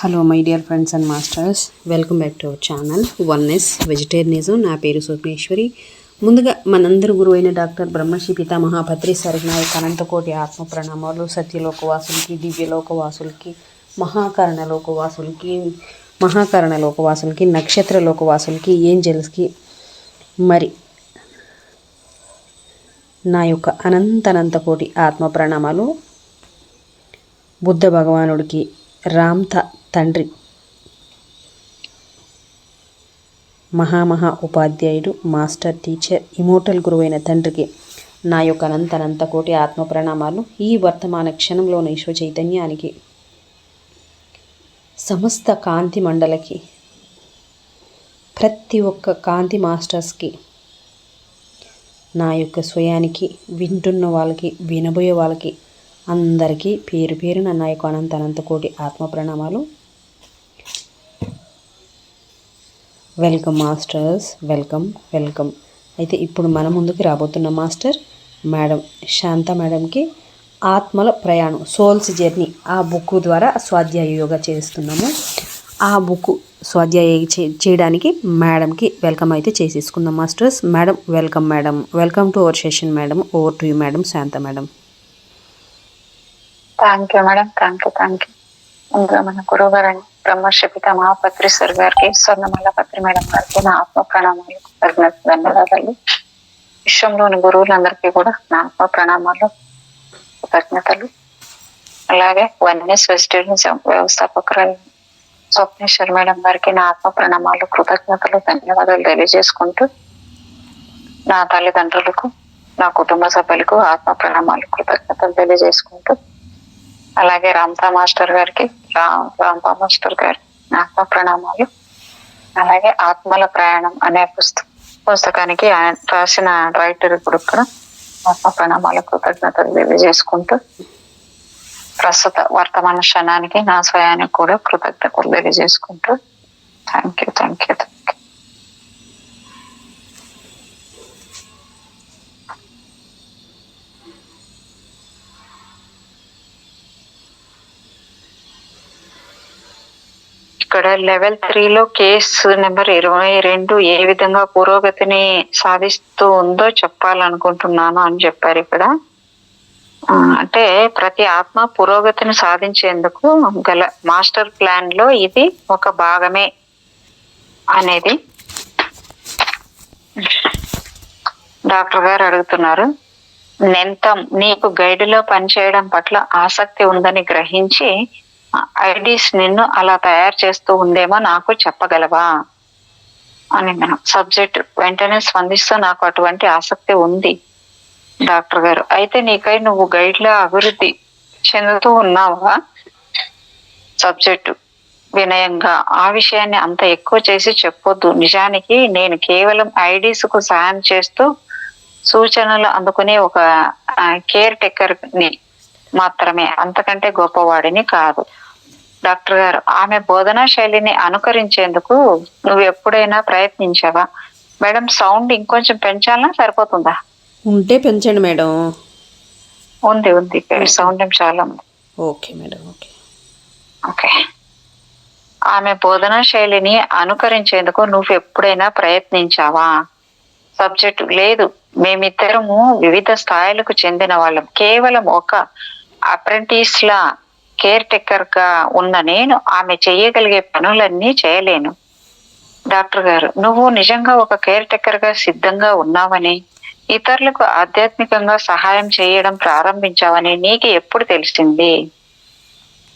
Hello my dear friends and masters, welcome back to our channel oneness vegetarianism. నా పేరు స్వప్నేశ్వరి. ముందుగా మనందరి గురువైన డాక్టర్ బ్రహ్మశ్రీ పితామహ పత్రి సర్వనాయక అనంతకోటి ఆత్మ ప్రణామాలు. సత్యలోకవాసులకి, దివ్యలోకవాసులకి, మహాకరణలోకవాసులకి, నక్షత్ర లోకవాసులకి, ఏంజల్స్కి, మరి నా యొక్క అనంతకోటి ఆత్మ ప్రణామాలు. బుద్ధ భగవానుడికి, రామ్త తండ్రి, మహా ఉపాధ్యాయుడు, మాస్టర్ టీచర్, ఇమోటల్ గురువైన తండ్రికి నా యొక్క అనంతకోటి ఆత్మ ప్రణామాలు. ఈ వర్తమాన క్షణంలోని విశ్వ చైతన్యానికి, సమస్త కాంతి మండలకి, ప్రతి ఒక్క కాంతి మాస్టర్స్కి, నా యొక్క స్వయానికి, వింటున్న వాళ్ళకి, వినబోయే వాళ్ళకి అందరికీ పేరు పేరున నా యొక్క అనంతకోటి ఆత్మ ప్రణామాలు. Welcome masters, welcome. అయితే ఇప్పుడు మన ముందుకు రాబోతున్న మాస్టర్ మేడం శాంత మేడంకి ఆత్మల ప్రయాణం, సోల్స్ జర్నీ, ఆ బుక్ ద్వారా స్వాధ్యాయ యోగా చేస్తున్నాము. ఆ బుక్ స్వాధ్యాయ చేయడానికి మేడంకి వెల్కమ్ అయితే చేసేసుకుందాం masters. Madam welcome to our session madam. Over to you madam Shanta madam. Thank you madam, thank you. ముందుగా మన గురువు గారు బ్రహ్మశ్రీ పితామహ పత్రి సార్ గారికి, స్వర్ణమాల పత్రి మేడం గారికి నా ఆత్మ ప్రణామాలు, ధన్యవాదాలు. విశ్వంలోని గురువులందరికీ కూడా నా ఆత్మ ప్రణామాలు, కృతజ్ఞతలు. అలాగే వన్నెస్ వెజిటేరియనిజం వ్యవస్థాపకురాలు స్వప్నేశ్వర్ మేడం గారికి నా ఆత్మ ప్రణామాలు, కృతజ్ఞతలు, ధన్యవాదాలు తెలియజేసుకుంటూ, నా తల్లిదండ్రులకు, నా కుటుంబ సభ్యులకు ఆత్మ ప్రణామాలు, కృతజ్ఞతలు తెలియజేసుకుంటూ, అలాగే రామ్తా మాస్టర్ గారికి, రాంపా మాస్టర్ గారికి ఆత్మ ప్రణామాలు. అలాగే ఆత్మల ప్రయాణం అనే పుస్తకానికి ఆయన రాసిన రైటర్ కూడా ఆత్మ ప్రణామాలు, కృతజ్ఞతలు తెలియజేసుకుంటూ, ప్రస్తుత వర్తమాన క్షణానికి, నా స్వయానికి కూడా కృతజ్ఞతలు తెలియజేసుకుంటూ, థ్యాంక్ యూ. ఇక్కడ లెవెల్ 3లో కేసు నెంబర్ 22 ఏ విధంగా పురోగతిని సాధిస్తూ ఉందో చెప్పాలనుకుంటున్నాను అని చెప్పారు. ఇక్కడ అంటే ప్రతి ఆత్మ పురోగతిని సాధించేందుకు గల మాస్టర్ ప్లాన్ లో ఇది ఒక భాగమే అనేది డాక్టర్ గారు అడుగుతున్నారు. నెంతం నీకు గైడ్లో పనిచేయడం పట్ల ఆసక్తి ఉందని గ్రహించి ఐడీస్ నిన్ను అలా తయారు చేస్తూ ఉందేమో నాకు చెప్పగలవా అని మనం సబ్జెక్ట్ వెంటనే స్పందిస్తూ, నాకు అటువంటి ఆసక్తి ఉంది డాక్టర్ గారు. అయితే నీకై నువ్వు గైడ్లా అభివృద్ధి చెందుతూ ఉన్నావా? సబ్జెక్టు వినయంగా, ఆ విషయాన్ని అంత ఎక్కువ చేసి చెప్పొద్దు. నిజానికి నేను కేవలం ఐడీస్ కు సాయం చేస్తూ సూచనలు అందుకునే ఒక కేర్ టేకర్ ని మాత్రమే, అంతకంటే గొప్పవాడిని కాదు. డాక్టర్ గారు, ఆమె బోధనా శైలిని అనుకరించేందుకు నువ్వు ఎప్పుడైనా ప్రయత్నించావా? మేడం సౌండ్ ఇంకొంచెం పెంచాలన్నా సరిపోతుందా? ఉంటే పెంచండి మేడం. ఉంది సౌండ్ ఏం చాలా ఉంది. Okay madam, okay. ఆమె బోధనా శైలిని అనుకరించేందుకు నువ్వు ఎప్పుడైనా ప్రయత్నించావా? సబ్జెక్టు లేదు, మేమిద్దరము వివిధ స్థాయిలకు చెందిన వాళ్ళం. కేవలం ఒక అప్రెంటిస్ లా కేర్ టేకర్ గా ఉన్న నేను ఆమె చేయగలిగే పనులన్నీ చేయలేను. డాక్టర్ గారు, నువ్వు నిజంగా ఒక కేర్ టేకర్ గా సిద్ధంగా ఉన్నావని, ఇతరులకు ఆధ్యాత్మికంగా సహాయం చేయడం ప్రారంభించావని నీకు ఎప్పుడు తెలిసింది?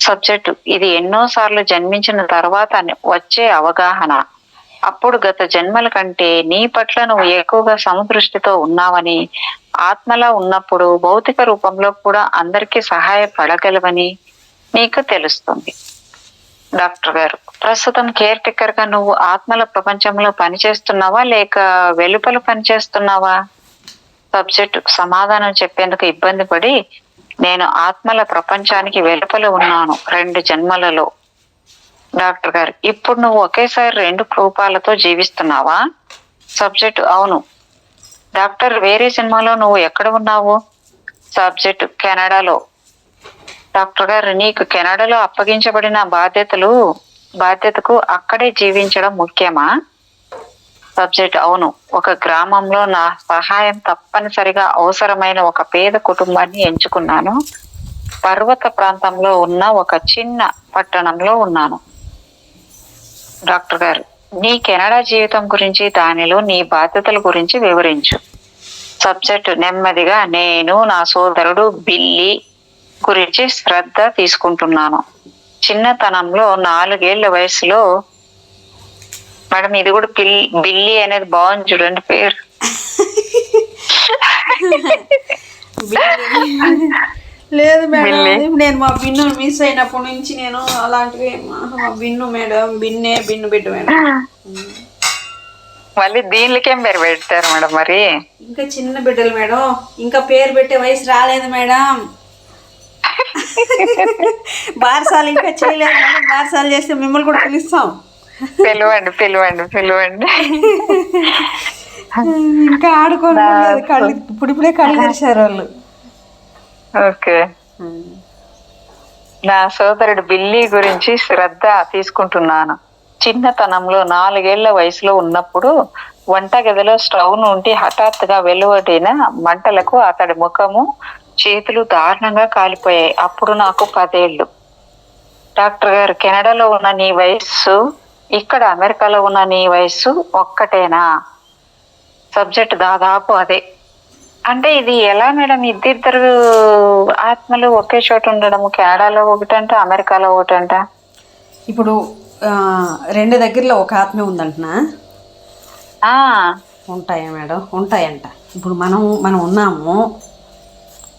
సబ్జెక్టు ఇది ఎన్నోసార్లు జన్మించిన తర్వాత వచ్చే అవగాహన. అప్పుడు గత జన్మల కంటే నీ పట్ల నువ్వు ఎక్కువగా సమదృష్టితో ఉన్నావని, ఆత్మలా ఉన్నప్పుడు భౌతిక రూపంలో కూడా అందరికీ సహాయపడగలవని నీకు తెలుస్తుంది. డాక్టర్ గారు, ప్రస్తుతం కేర్ టేకర్ గా నువ్వు ఆత్మల ప్రపంచంలో పనిచేస్తున్నావా లేక వెలుపల పనిచేస్తున్నావా? సబ్జెక్ట్ సమాధానం చెప్పేందుకు ఇబ్బంది పడి, నేను ఆత్మల ప్రపంచానికి వెలుపల ఉన్నాను 2 జన్మలలో. డాక్టర్ గారు, ఇప్పుడు నువ్వు ఒకేసారి 2 రూపాలతో జీవిస్తున్నావా? సబ్జెక్ట్ అవును. డాక్టర్, వేరే జన్మలో నువ్వు ఎక్కడ ఉన్నావు? సబ్జెక్ట్ కెనడాలో. డాక్టర్ గారు, నీకు కెనడాలో అప్పగించబడిన బాధ్యతకు అక్కడే జీవించడం ముఖ్యమా? సబ్జెక్ట్: అవును. ఒక గ్రామంలో నా సహాయం తప్పనిసరిగా అవసరమైన ఒక పేద కుటుంబాన్ని ఎంచుకున్నాను. పర్వత ప్రాంతంలో ఉన్న ఒక చిన్న పట్టణంలో ఉన్నాను. డాక్టర్ గారు, నీ కెనడా జీవితం గురించి, దానిలో నీ బాధ్యతల గురించి వివరించు. సబ్జెక్ట్: నెమ్మదిగా. నేను నా సోదరుడు బిల్లీ గురించి శ్రద్ధ తీసుకుంటున్నాను. చిన్నతనంలో 4 ఏళ్ల వయసులో, మేడం ఇది కూడా బిల్లీ అనేది బాగుంది చూడండి పేరు. లేదు మేడం, నేను మా బిన్ను మిస్ అయినప్పటి నుంచి నేను అలాంటివి మా బిన్ను మేడం, బిన్ను బిడ్డ మేడం. మళ్ళీ దీనికేం పేరు పెడతారు మేడం మరి? ఇంకా చిన్న బిడ్డలు మేడం, ఇంకా పేరు పెట్టే వయసు రాలేదు మేడం. బారసాలు ఇంకా చేయలేదు మేడం. బారసాలు చేస్తే మిమ్మల్ని కూడా పిలుస్తాం. పిలవండి. ఇంకా ఆడుకోలేదు, కళ్ళు ఇప్పుడిప్పుడే కళ్ళు తెరిచారు వాళ్ళు. ఓకే. నా సోదరుడు బిల్లీ గురించి శ్రద్ధ తీసుకుంటున్నాను. చిన్నతనంలో 4 ఏళ్ల వయసులో ఉన్నప్పుడు వంటగదిలో స్టవ్ నుండి హఠాత్తుగా వెలువడిన మంటలకు అతడి ముఖము, చేతులు దారుణంగా కాలిపోయాయి. అప్పుడు నాకు 10 ఏళ్ళు. డాక్టర్ గారు, కెనడాలో ఉన్న నీ వయస్సు, ఇక్కడ అమెరికాలో ఉన్న నీ వయస్సు ఒక్కటేనా? సబ్జెక్ట్: దాదాపు అదే. అంటే ఇది ఎలా మేడం, ఇద్దరు ఆత్మలు ఒకే చోట ఉండడము? కెనడాలో ఒకటంట, అమెరికాలో ఒకటంట. ఇప్పుడు 2 దగ్గరలో ఒక ఆత్మ ఉందంటనా? ఉంటాయా మేడం? ఉంటాయంట. ఇప్పుడు మనం ఉన్నాము,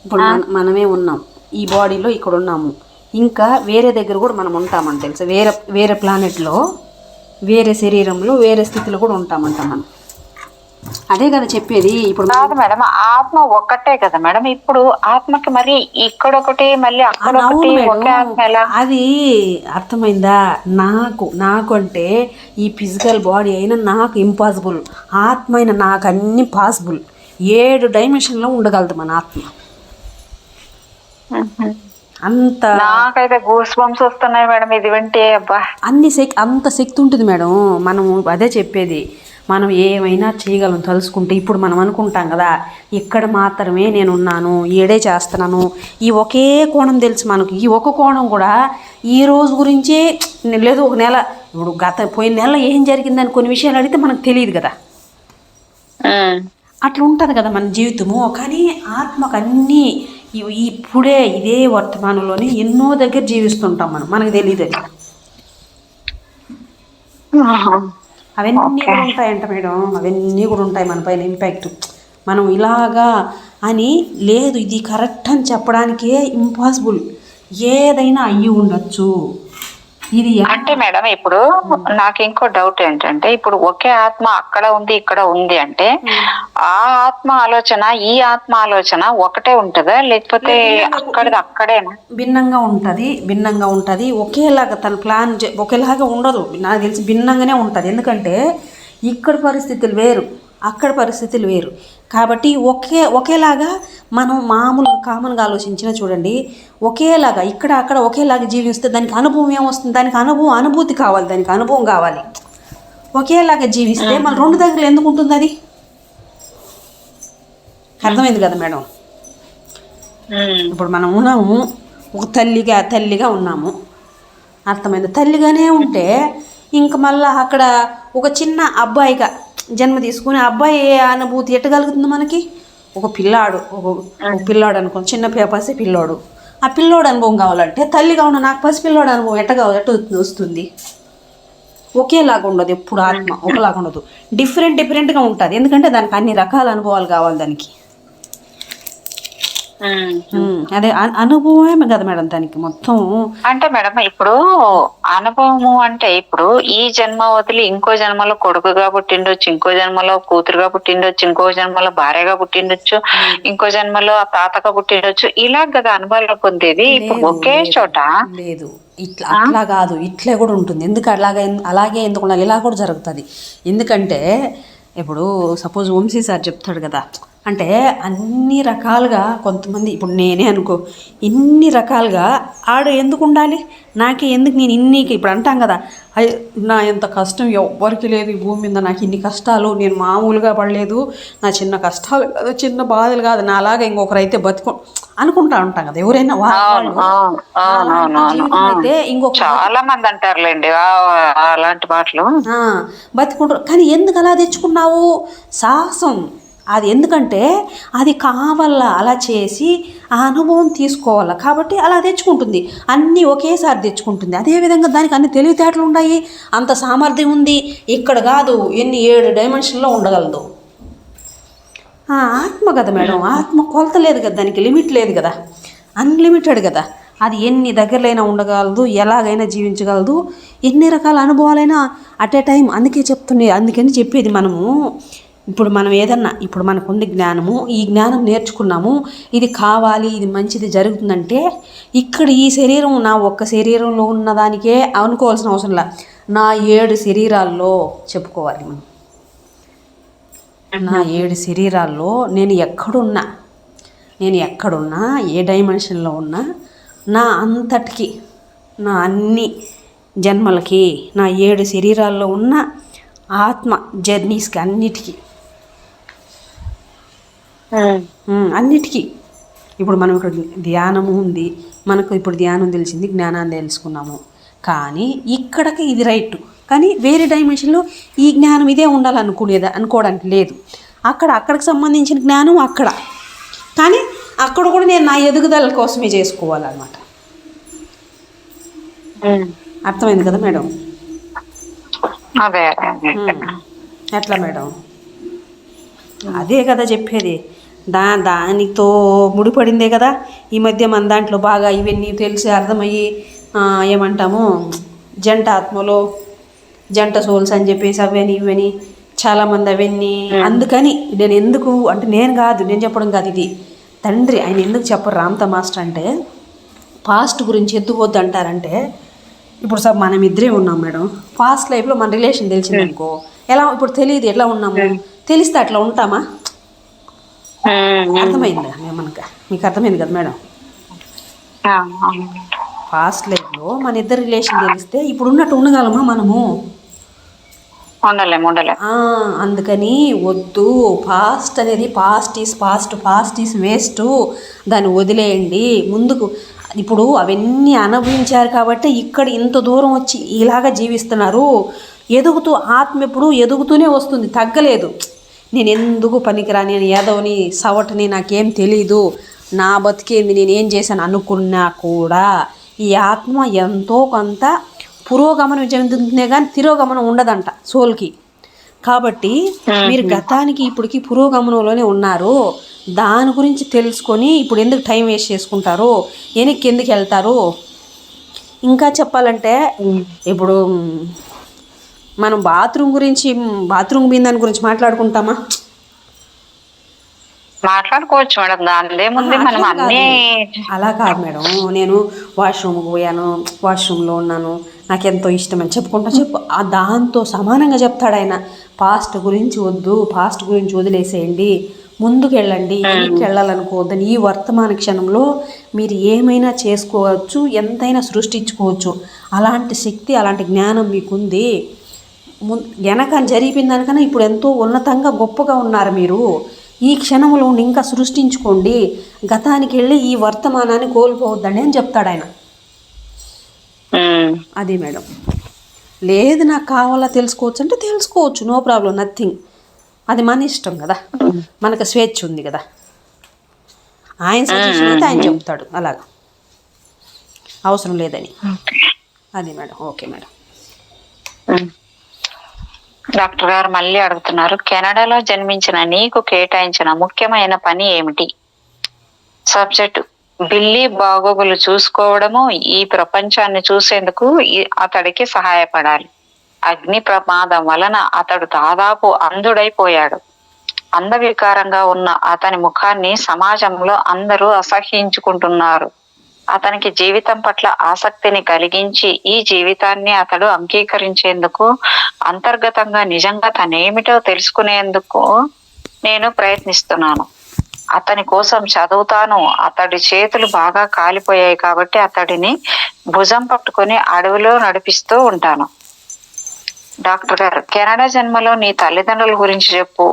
ఇప్పుడు మనమే ఉన్నాం ఈ బాడీలో, ఇక్కడ ఉన్నాము. ఇంకా వేరే దగ్గర కూడా మనం ఉంటామంట తెలుసా? వేరే ప్లానెట్లో, వేరే శరీరంలో, వేరే స్థితిలో కూడా ఉంటామంట మనం. అదే కదా చెప్పేది. ఇప్పుడు కాదు మేడం, ఆత్మ ఒక్కటే కదా మేడం. ఇప్పుడు ఆత్మకి మరి ఇక్కడొకటి మళ్ళీ అక్కడ అది అర్థమైందా? నాకు అంటే ఈ ఫిజికల్ బాడీ అయినా నాకు ఇంపాసిబుల్, ఆత్మ అయినా నాకు అన్ని పాసిబుల్. 7 డైమెన్షన్లో ఉండగలదు మన ఆత్మ. అంత నాకైతే గూస్ బంప్స్ వస్తున్నాయి మేడం ఇది వింటే. అబ్బా, అంత శక్తి ఉంటుంది మేడం. మనం అదే చెప్పేది, మనం ఏమైనా చేయగలం తలుసుకుంటే. ఇప్పుడు మనం అనుకుంటాం కదా, ఇక్కడ మాత్రమే నేనున్నాను, ఏడే చేస్తున్నాను, ఈ ఒకే కోణం తెలుసు మనకు. ఈ ఒక కోణం కూడా ఈ రోజు గురించే లేదు, ఒక నెల, ఇప్పుడు పోయిన నెల ఏం జరిగిందని కొన్ని విషయాలు అడిగితే మనకు తెలియదు కదా. అట్లా ఉంటుంది కదా మన జీవితము. కానీ ఆత్మకు అన్నీ ఇప్పుడే ఇదే వర్తమానంలోనే ఎన్నో దగ్గర జీవిస్తుంటాం మనకు తెలియదు. అవన్నీ కూడా ఉంటాయంట మేడం. అవన్నీ కూడా ఉంటాయి మన పైన ఇంపాక్ట్. మనం ఇలాగా అని లేదు, ఇది కరెక్ట్ అని చెప్పడానికే ఇంపాసిబుల్. ఏదైనా అయ్యి ఉండొచ్చు. ఇది అంటే మేడం, ఇప్పుడు నాకు ఇంకో డౌట్ ఏంటంటే, ఇప్పుడు ఒకే ఆత్మ అక్కడ ఉంది ఇక్కడ ఉంది అంటే, ఆ ఆత్మ ఆలోచన ఈ ఆత్మ ఆలోచన ఒకటే ఉంటుందా, లేకపోతే అక్కడేనా? భిన్నంగా ఉంటది. ఒకేలాగా తన ప్లాన్ ఒకేలాగా ఉండదు. నాకు తెలిసి భిన్నంగానే ఉంటది. ఎందుకంటే ఇక్కడ పరిస్థితులు వేరు, అక్కడ పరిస్థితులు వేరు. కాబట్టి ఒకేలాగా మనం మామూలుగా కామన్గా ఆలోచించినా చూడండి, ఒకేలాగా ఇక్కడ అక్కడ ఒకేలాగా జీవిస్తే దానికి అనుభవం ఏమొస్తుంది? దానికి అనుభూతి కావాలి, దానికి అనుభవం కావాలి. ఒకేలాగా జీవిస్తే మన 2 దగ్గర ఎందుకు ఉంటుంది? అది అర్థమైంది కదా మేడం. ఇప్పుడు మనం ఉన్నాము, ఒక తల్లిగా ఉన్నాము, అర్థమైంది. తల్లిగానే ఉంటే ఇంక మళ్ళీ అక్కడ ఒక చిన్న అబ్బాయిగా జన్మ తీసుకుని అబ్బాయి ఏ అనుభూతి ఎట్టగలుగుతుంది మనకి? ఒక పిల్లాడు అనుకో, చిన్న పసి పిల్లోడు, ఆ పిల్లోడు అనుభవం కావాలంటే తల్లిగా ఉన్న నాకు పసి పిల్లోడు అనుభవం ఎట్ట వస్తుంది? ఒకేలాగా ఉండదు ఎప్పుడు ఆత్మ, ఒకలాగా ఉండదు. డిఫరెంట్గా ఉంటుంది. ఎందుకంటే దానికి అన్ని రకాల అనుభవాలు కావాలి దానికి. అదే అనుభవమే కదా మేడం దానికి మొత్తం. అంటే మేడం, ఇప్పుడు అనుభవము అంటే, ఇప్పుడు ఈ జన్మ వదిలి ఇంకో జన్మలో కొడుకుగా పుట్టిండొచ్చు, ఇంకో జన్మలో కూతురుగా పుట్టిండొచ్చు, ఇంకో జన్మలో భార్యగా పుట్టిండొచ్చు, ఇంకో జన్మలో తాతగా పుట్టిండొచ్చు. ఇలా కదా అనుభవాలు పొందేది. ఇప్పుడు ఒకే చోట లేదు. ఇట్లా అట్లా కాదు, ఇట్లా కూడా ఉంటుంది. ఎందుకు అలాగే ఎందుకు ఉండాలి? ఇలా కూడా జరుగుతుంది. ఎందుకంటే ఇప్పుడు సపోజ్ వంశీ సార్ చెప్తాడు కదా, అంటే అన్ని రకాలుగా కొంతమంది, ఇప్పుడు నేనే అనుకో, ఇన్ని రకాలుగా ఆడ ఎందుకు ఉండాలి, నాకే ఎందుకు, నేను ఇన్నికి ఇప్పుడు అంటాం కదా, నా ఎంత కష్టం ఎవ్వరికి లేదు ఈ భూమి మీద, నాకు ఇన్ని కష్టాలు, నేను మామూలుగా పడలేదు, నా చిన్న కష్టాలు కాదు, చిన్న బాధలు కాదు, నా అలాగా ఇంకొకరైతే బతుకు అనుకుంటా ఉంటాం కదా ఎవరైనా వాళ్ళు. అలాంటి జీవితం అయితే ఇంకొక చాలా మంది అంటారులేండి అలాంటి మాటలు. బతుకుంటారు. కానీ ఎందుకు అలా తెచ్చుకున్నావు సాహసం, అది ఎందుకంటే అది కావాలా, అలా చేసి ఆ అనుభవం తీసుకోవాలా, కాబట్టి అలా తెచ్చుకుంటుంది, అన్నీ ఒకేసారి తెచ్చుకుంటుంది. అదేవిధంగా దానికి అన్ని తెలివితేటలు ఉన్నాయి, అంత సామర్థ్యం ఉంది. ఇక్కడ కాదు, 7 డైమెన్షన్లో ఉండగలదు. ఆత్మ కదా మేడం, ఆత్మ కొలత లేదు కదా, దానికి లిమిట్ లేదు కదా, అన్లిమిటెడ్ కదా. అది ఎన్ని దగ్గరలైనా ఉండగలదు, ఎలాగైనా జీవించగలదు, ఎన్ని రకాల అనుభవాలైనా అట్ ఏ టైం. అందుకని చెప్పేది మనము, ఇప్పుడు మనం ఏదన్నా, ఇప్పుడు మనకుంది జ్ఞానము, ఈ జ్ఞానం నేర్చుకున్నాము, ఇది కావాలి, ఇది మంచిది జరుగుతుందంటే, ఇక్కడ ఈ శరీరం నా ఒక్క శరీరంలో ఉన్నదానికే అనుకోవాల్సిన అవసరంలా, నా 7 శరీరాల్లో చెప్పుకోవాలి మనం. నా 7 శరీరాల్లో నేను ఎక్కడున్నా, ఏ డైమెన్షన్లో ఉన్నా, నా అంతటికి, నా అన్ని జన్మలకి, నా 7 శరీరాల్లో ఉన్న ఆత్మ జర్నీస్కి అన్నిటికీ ఇప్పుడు మనం ఇక్కడ ధ్యానము ఉంది, మనకు ఇప్పుడు ధ్యానం తెలిసింది, జ్ఞానాన్ని తెలుసుకున్నాము. కానీ ఇక్కడికి ఇది రైట్, కానీ వేరే డైమెన్షన్లో ఈ జ్ఞానం ఇదే అనుకోవడానికి లేదు. అక్కడికి సంబంధించిన జ్ఞానం అక్కడ, కానీ అక్కడ కూడా నేను నా ఎదుగుదల కోసమే చేసుకోవాలన్నమాట. అర్థమైంది కదా మేడం? ఎట్లా మేడం? అదే కదా చెప్పేది, దానితో ముడిపడిందే కదా ఈ మధ్య మన దాంట్లో బాగా ఇవన్నీ తెలిసి అర్థమయ్యి ఏమంటాము, జంట ఆత్మలో జంట సోల్స్ అని చెప్పేసి అవని ఇవని చాలామంది అవన్నీ. అందుకని నేను ఎందుకు అంటే, నేను చెప్పడం కాదు, ఇది తండ్రి ఆయన ఎందుకు చెప్పరు రామ్తా మాస్టర్ అంటే, పాస్ట్ గురించి ఎత్తుకోవద్దు అంటారంటే, ఇప్పుడు సార్ మనం ఇద్దరే ఉన్నాం మేడం, పాస్ట్ లైఫ్లో మన రిలేషన్ తెలిసిందనుకో, ఎలా ఇప్పుడు తెలియదు ఎట్లా ఉన్నాము, తెలిస్తే అట్లా ఉంటామా? అర్థమైందా మనకు? మీకు అర్థమైంది కదా మేడం? పాస్ట్ లైఫ్లో మన ఇద్దరు రిలేషన్ తెలిస్తే ఇప్పుడు ఉన్నట్టు ఉండగలమా మనము? అందుకని వద్దు, పాస్ట్ అనేది పాస్ట్ ఈస్ వేస్ట్, దాన్ని వదిలేయండి. ముందుకు ఇప్పుడు అవన్నీ అనుభవించారు కాబట్టి ఇక్కడ ఇంత దూరం వచ్చి ఇలాగా జీవిస్తున్నారు. ఆత్మ ఎప్పుడు ఎదుగుతూనే వస్తుంది, తగ్గలేదు. నేను ఎందుకు పనికిరా, నేను ఏదోని సవటని, నాకేం తెలీదు, నా బతికేంది, నేనేం చేశాను అనుకున్నా కూడా ఈ ఆత్మ ఎంతో కొంత పురోగమనం చెందుతుందే కానీ తిరోగమనం ఉండదంట సోల్కి. కాబట్టి మీరు గతానికి ఇప్పటికి పురోగమనంలోనే ఉన్నారు. దాని గురించి తెలుసుకొని ఇప్పుడు ఎందుకు టైం వేస్ట్ చేసుకుంటారు, వెనక్కి ఎందుకు వెళ్తారు? ఇంకా చెప్పాలంటే ఇప్పుడు మనం బాత్రూమ్ దాని గురించి మాట్లాడుకుంటామా? మాట్లాడుకోవచ్చు మేడం, దానిదే ముందు మనం అన్నీ. అలా కాదు మేడం, నేను వాష్రూమ్కి పోయాను, వాష్రూమ్లో ఉన్నాను, నాకు ఎంతో ఇష్టమని చెప్పుకుంటా దాంతో సమానంగా చెప్తాడు ఆయన. పాస్ట్ గురించి వద్దు, పాస్ట్ గురించి వదిలేసేయండి, ముందుకు వెళ్ళండి, వెనక్కి వెళ్ళాలనుకోవద్దని. ఈ వర్తమాన క్షణంలో మీరు ఏమైనా చేసుకోవచ్చు, ఎంతైనా సృష్టించుకోవచ్చు. అలాంటి శక్తి, అలాంటి జ్ఞానం మీకుంది. వెనక జరిగిన దానికన్నా ఇప్పుడు ఎంతో ఉన్నతంగా గొప్పగా ఉన్నారు మీరు. ఈ క్షణంలో ఇంకా సృష్టించుకోండి, గతానికి వెళ్ళి ఈ వర్తమానాన్ని కోల్పోవద్దండి అని చెప్తాడు ఆయన. అది మేడం. లేదు నాకు కావాలా తెలుసుకోవచ్చు అంటే తెలుసుకోవచ్చు, నో ప్రాబ్లం, నథింగ్. అది మన ఇష్టం కదా, మనకు స్వేచ్ఛ ఉంది కదా. ఆయన సజెషన్ అయితే ఆయన చెప్తాడు, అలాగా అవసరం లేదని. అది మేడం. Okay madam. డాక్టర్ గారు మళ్ళీ అడుగుతున్నారు, కెనడాలో జన్మించిన నీకు కేటాయించిన ముఖ్యమైన పని ఏమిటి? సబ్జెక్ట్ బిల్లీ బాగోగులు చూసుకోవడము, ఈ ప్రపంచాన్ని చూసేందుకు అతడికి సహాయపడాలి. అగ్ని ప్రమాదం వలన అతడు దాదాపు అంధుడైపోయాడు. అందవికారంగా ఉన్న అతని ముఖాన్ని సమాజంలో అందరూ అసహ్యించుకుంటున్నారు. అతనికి జీవితం పట్ల ఆసక్తిని కలిగించి ఈ జీవితాన్ని అతడు అంగీకరించేందుకు, అంతర్గతంగా నిజంగా తనేమిటో తెలుసుకునేందుకు నేను ప్రయత్నిస్తున్నాను. అతని కోసం చదువుతాను. అతడి చేతులు బాగా కాలిపోయాయి కాబట్టి అతడిని భుజం పట్టుకొని అడవిలో నడిపిస్తూ ఉంటాను. డాక్టర్ గారు, కెనడా జన్మలో నీ తల్లిదండ్రుల గురించి చెప్పు.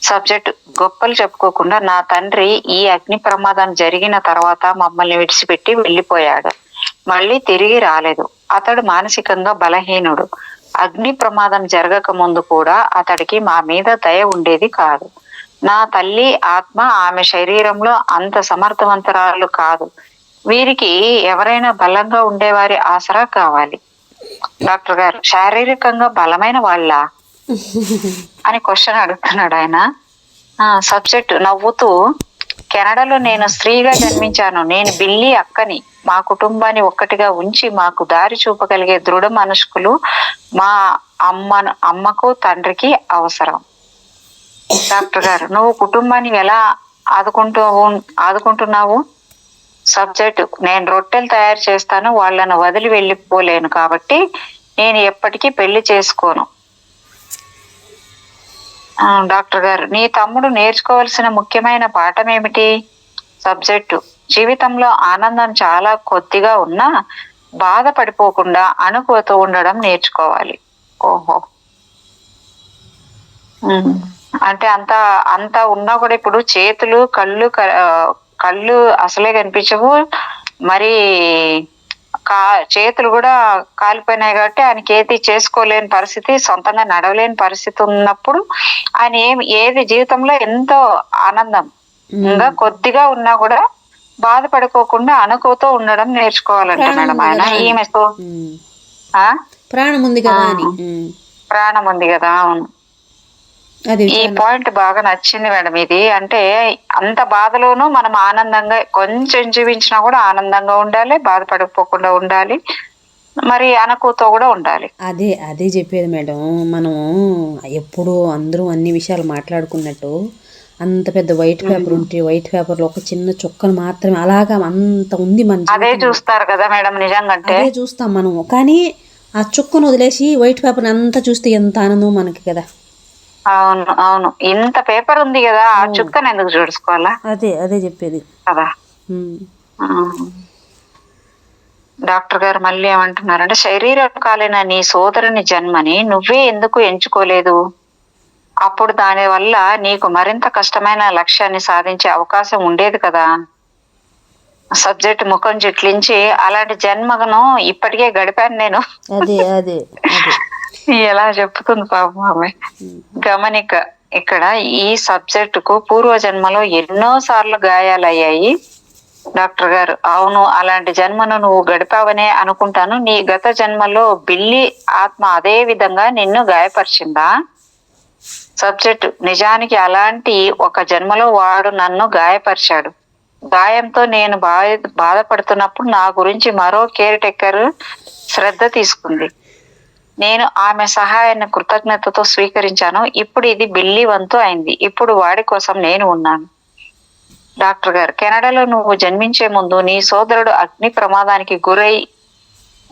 సబ్జెక్ట్, గొప్పలు చెప్పుకోకుండా నా తండ్రి ఈ అగ్ని ప్రమాదం జరిగిన తర్వాత మమ్మల్ని విడిచిపెట్టి వెళ్ళిపోయాడు. మళ్ళీ తిరిగి రాలేదు. అతడు మానసికంగా బలహీనుడు. అగ్ని ప్రమాదం జరగక ముందు కూడా అతడికి మా మీద దయ ఉండేది కాదు. నా తల్లి ఆత్మ ఆమె శరీరంలో అంత సమర్థవంతరాలు కాదు. వీరికి ఎవరైనా బలంగా ఉండేవారి ఆసరా కావాలి. డాక్టర్ గారు, శారీరకంగా బలమైన వాళ్ళ అని క్వశ్చన్ అడుగుతున్నాడు ఆయన. సబ్జెక్ట్ నవ్వుతూ, కెనడాలో నేను స్త్రీగా జన్మించాను. నేను బిల్లి అక్కని. మా కుటుంబాన్ని ఒక్కటిగా ఉంచి మాకు దారి చూపగలిగే దృఢ మనస్కులు మా అమ్మకు తండ్రికి అవసరం. డాక్టర్ గారు, నువ్వు కుటుంబాన్ని ఎలా ఆదుకుంటున్నావు? సబ్జెక్ట్, నేను రొట్టెలు తయారు చేస్తాను. వాళ్ళను వదిలి వెళ్ళిపోలేను కాబట్టి నేను ఎప్పటికీ పెళ్లి చేసుకోను. డాక్టర్ గారు, నీ తమ్ముడు నేర్చుకోవాల్సిన ముఖ్యమైన పాఠం ఏమిటి? సబ్జెక్టు, జీవితంలో ఆనందం చాలా కొద్దిగా ఉన్నా బాధపడిపోకుండా అణుకువతో ఉండడం నేర్చుకోవాలి. ఓహో, అంటే అంత ఉన్నా కూడా ఇప్పుడు చేతులు కళ్ళు అసలే కనిపించవు, మరి చేతులు కూడా కాలిపోయినాయి కాబట్టి ఆయనకి ఏది చేసుకోలేని పరిస్థితి, సొంతంగా నడవలేని పరిస్థితి ఉన్నప్పుడు ఆయన ఏది జీవితంలో ఎంతో ఆనందం ఇంకా కొద్దిగా ఉన్నా కూడా బాధపడుకోకుండా అణుకుతో ఉండడం నేర్చుకోవాలంట మేడం ఆయన. ఈమెతో ప్రాణం ఉంది కదా అని. ప్రాణం ఉంది కదా, అవును. ఈ పాయింట్ బాగా నచ్చింది మేడం. ఇది అంటే అంత బాధలోనూ మనం ఆనందంగా కొంచెం జీవించినా కూడా ఆనందంగా ఉండాలి, బాధపడకపోకుండా ఉండాలి, మరి అనకుతో కూడా ఉండాలి. అదే చెప్పేది మేడం. మనం ఎప్పుడు అందరూ అన్ని విషయాలు మాట్లాడుకున్నట్టు అంత పెద్ద వైట్ పేపర్ ఉంటే వైట్ పేపర్ లో ఒక చిన్న చుక్కను మాత్రమే అలాగా అంత ఉంది మన అదే చూస్తారు కదా మేడం. నిజంగా అదే చూస్తాం మనం. కానీ ఆ చుక్కను వదిలేసి వైట్ పేపర్ అంతా చూస్తే ఎంత ఆనందం మనకి కదా. అవును అవును, ఇంత పేపర్ ఉంది కదా, ఆ చుక్కను ఎందుకు చూసుకోవాలా? అదే చెప్పేది కదా. డాక్టర్ గారు మళ్ళీ ఏమంటున్నారంటే, శరీరకాలైన నీ సోదరుని జన్మని నువ్వే ఎందుకు ఎంచుకోలేదు? అప్పుడు దాని వల్ల నీకు మరింత కష్టమైన లక్ష్యాన్ని సాధించే అవకాశం ఉండేది కదా. సబ్జెక్ట్ ముఖం చిట్లించి, అలాంటి జన్మను ఇప్పటికే గడిపాను నేను. అదే ఎలా చెప్పుతుంది పాపం ఆమె. గమనిక, ఇక్కడ ఈ సబ్జెక్ట్ కు పూర్వజన్మలో ఎన్నో సార్లు గాయాలయ్యాయి. డాక్టర్ గారు, అవును, అలాంటి జన్మను నువ్వు గడిపావనే అనుకుంటాను. నీ గత జన్మలో బిల్లి ఆత్మ అదే విధంగా నిన్ను గాయపరిచిందా? సబ్జెక్ట్, నిజానికి అలాంటి ఒక జన్మలో వాడు నన్ను గాయపరిచాడు. గాయంతో నేను బాధపడుతున్నప్పుడు నా గురించి మరో కేర్ టేకర్ శ్రద్ధ తీసుకుంది. నేను ఆమె సహాయాన్ని కృతజ్ఞతతో స్వీకరించాను. ఇప్పుడు ఇది బిల్లి వంతు అయింది. ఇప్పుడు వాడి కోసం నేను ఉన్నాను. డాక్టర్ గారు, కెనడాలో నువ్వు జన్మించే ముందు నీ సోదరుడు అగ్ని ప్రమాదానికి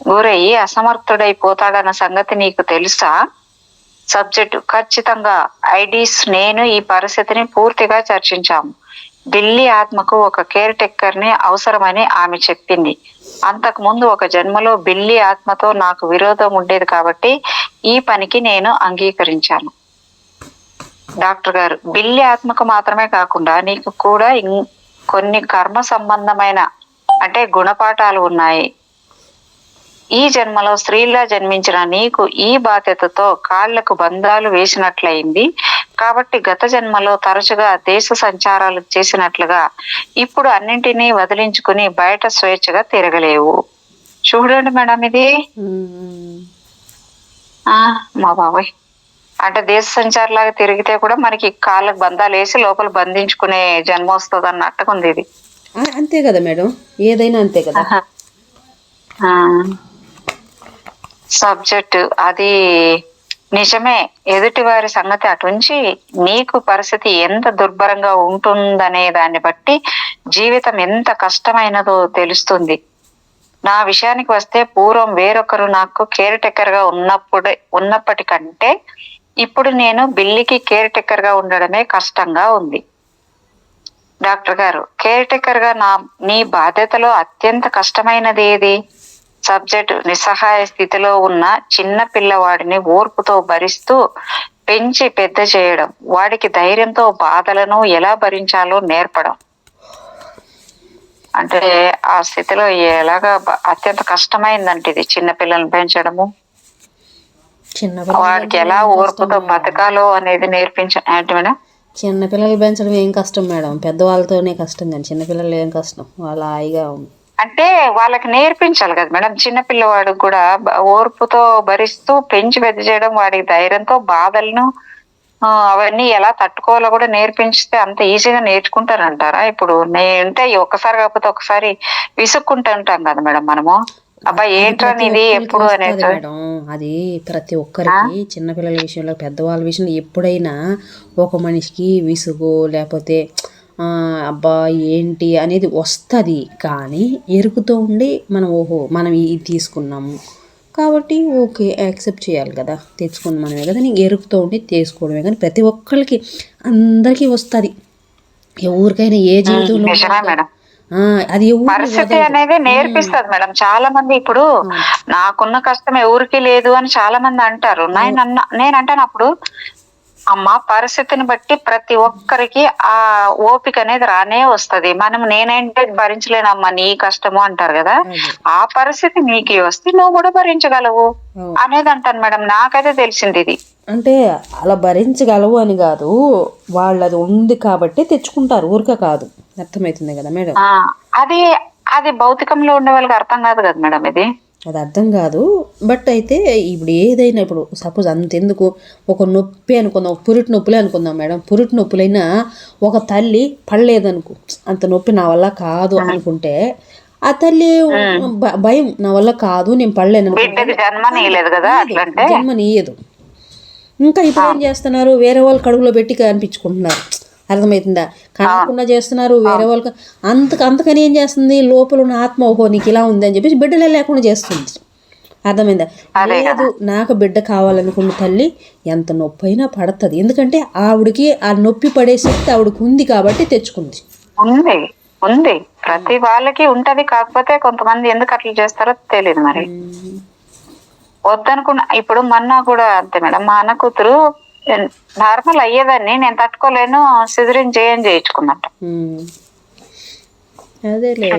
గురయ్యి అసమర్థుడైపోతాడన్న సంగతి నీకు తెలుసా? సబ్జెక్టు, ఖచ్చితంగా. ఐడీస్ నేను ఈ పరిస్థితిని పూర్తిగా చర్చించాము. బిల్లి ఆత్మకు ఒక కేర్ టేకర్ ని అవసరమని ఆమె చెప్పింది. అంతకు ముందు ఒక జన్మలో బిల్లి ఆత్మతో నాకు విరోధం ఉండేది కాబట్టి ఈ పనికి నేను అంగీకరించాను. డాక్టర్ గారు, బిల్లి ఆత్మకు మాత్రమే కాకుండా నీకు కూడా కొన్ని కర్మ సంబంధమైన అంటే గుణపాఠాలు ఉన్నాయి. ఈ జన్మలో స్త్రీలా జన్మించిన నీకు ఈ బాధ్యతతో కాళ్లకు బంధాలు వేసినట్లయింది కాబట్టి గత జన్మలో తరచుగా దేశ సంచారాలు చేసినట్లుగా ఇప్పుడు అన్నింటినీ వదిలించుకుని బయట స్వేచ్ఛగా తిరగలేవు. చూడండి మేడం, ఇది మా బాబాయ్ అంటే దేశ సంచారలాగా తిరిగితే కూడా మనకి కాళ్ళకు బంధాలు వేసి లోపల బంధించుకునే జన్మ వస్తుంది అన్నట్టుగా ఉంది ఇది. అంతే కదా మేడం, ఏదైనా అంతే కదా. సబ్జెక్ట్, అది నిజమే. ఎదుటి వారి సంగతి అటుంచి నీకు పరిస్థితి ఎంత దుర్భరంగా ఉంటుందనే దాన్ని బట్టి జీవితం ఎంత కష్టమైనదో తెలుస్తుంది. నా విషయానికి వస్తే పూర్వం వేరొకరు నాకు కేర్ టేకర్ గా ఉన్నప్పటికంటే ఇప్పుడు నేను బిల్లికి కేర్ టేకర్ గా ఉండడమే కష్టంగా ఉంది. డాక్టర్ గారు, కేర్ టేకర్ గా నీ బాధ్యతలో అత్యంత కష్టమైనది ఏది? సబ్జెక్ట్: నిస్సహాయ స్థితిలో ఉన్న చిన్న పిల్లవాడిని ఓర్పుతో భరిస్తూ పెంచి పెద్ద చేయడం, వాడికి ధైర్యంతో బాధలను ఎలా భరించాలో నేర్పడం. అంటే ఆ స్థితిలో ఎలాగా అత్యంత కష్టమైందంటే ఇది చిన్న పిల్లల్ని పెంచడము, వాడికి ఎలా ఓర్పుతో బతకాలో అనేది ఏంటి మేడం? చిన్నపిల్లలు పెంచడం ఏం కష్టం మేడం, పెద్దవాళ్ళతోనే కష్టం కానీ చిన్నపిల్లలు ఏం కష్టం, వాళ్ళ హాయిగా అంటే వాళ్ళకి నేర్పించాలి కదా మేడం. చిన్న పిల్లవాడు కూడా ఓర్పుతో భరిస్తూ పెంచి పెద్ద చేయడం, వాడికి ధైర్యంతో బాధలను అవన్నీ ఎలా తట్టుకోవాలో కూడా నేర్పించితే అంత ఈజీగా నేర్చుకుంటారంటారా? ఇప్పుడు నేనంటే ఒక్కసారి కాకపోతే ఒకసారి విసుక్కుంటూ ఉంటాం కదా మేడం మనము, అబ్బాయి ఏంట్రా ఇది ఎప్పుడు అనేది. మేడం అది ప్రతి ఒక్కరికి, చిన్నపిల్లల విషయంలో పెద్దవాళ్ళ విషయంలో ఎప్పుడైనా ఒక మనిషికి విసుగు లేకపోతే అబ్బా ఏంటి అనేది వస్తుంది. కానీ ఎరుకుతో ఉండి మనం మనం ఇది తీసుకున్నాము కాబట్టి ఓకే యాక్సెప్ట్ చేయాలి కదా, తెచ్చుకుని మనమే కదా, నీకు ఎరుకుతో ఉండి తీసుకోవడమే. కానీ ప్రతి ఒక్కరికి అందరికీ వస్తుంది, ఎవరికైనా ఏ జీవితంలో అది పరిస్థితి అనేది నేర్పిస్తుంది మేడం. చాలా మంది ఇప్పుడు నాకున్న కష్టం ఎవరికి లేదు అని చాలా మంది అంటారు. నేనంటాను అప్పుడు, అమ్మ పరిస్థితిని బట్టి ప్రతి ఒక్కరికి ఆ ఓపిక అనేది రానే వస్తది. మనం నేనంటే భరించలేనమ్మా నీ కష్టము అంటారు కదా, ఆ పరిస్థితి నీకు వస్తే నువ్వు కూడా భరించగలవు అనేది అంటాను మేడం. నాకైతే తెలిసింది ఇది. అంటే అలా భరించగలవు అని కాదు, వాళ్ళు అది ఉంది కాబట్టి తెచ్చుకుంటారు, ఊరిక కాదు. అర్థమవుతుంది కదా మేడం? అది భౌతికంలో ఉండే వాళ్ళకి అర్థం కాదు కదా మేడం. అది అర్థం కాదు. బట్ అయితే ఇప్పుడు ఏదైనా, ఇప్పుడు సపోజ్ అంతెందుకు ఒక నొప్పి అనుకుందాం, పురిటి నొప్పులే అనుకుందాం మేడం. పురిటి నొప్పులైనా ఒక తల్లి పడలేదనుకో, అంత నొప్పి నా వల్ల కాదు అనుకుంటే ఆ తల్లి భయం, నా వల్ల కాదు నేను పడలేను, జన్మనీయదు. ఇంకా ఇప్పుడు ఏం చేస్తున్నారు, వేరే వాళ్ళు కడుపులో పెట్టి కనిపించుకుంటున్నారు. అర్థమవుతుందా? కనకుండా చేస్తున్నారు వేరే వాళ్ళకి. అంతకని ఏం చేస్తుంది, లోపల ఉన్న ఆత్మ ఓహో నీకు ఇలా ఉంది అని చెప్పేసి బిడ్డలే లేకుండా చేస్తుంది. అర్థమైందా? లేదు, నాకు బిడ్డ కావాలనుకున్న తల్లి ఎంత నొప్పి అయినా పడుతుంది. ఎందుకంటే ఆవిడకి ఆ నొప్పి పడే శక్తి ఆవిడకి ఉంది కాబట్టి తెచ్చుకుంది. ఉంది ప్రతి వాళ్ళకి ఉంటది. కాకపోతే కొంతమంది ఎందుకు అట్లా చేస్తారో తెలియదు. మరి వద్దనుకున్న, ఇప్పుడు మొన్న కూడా అంతే మేడం, మా అన్న కూతురు నార్మల్ అయ్యేదాన్ని నేను తట్టుకోలేను, సిజరీన్ చేయించుకున్నట్టు. అదేలే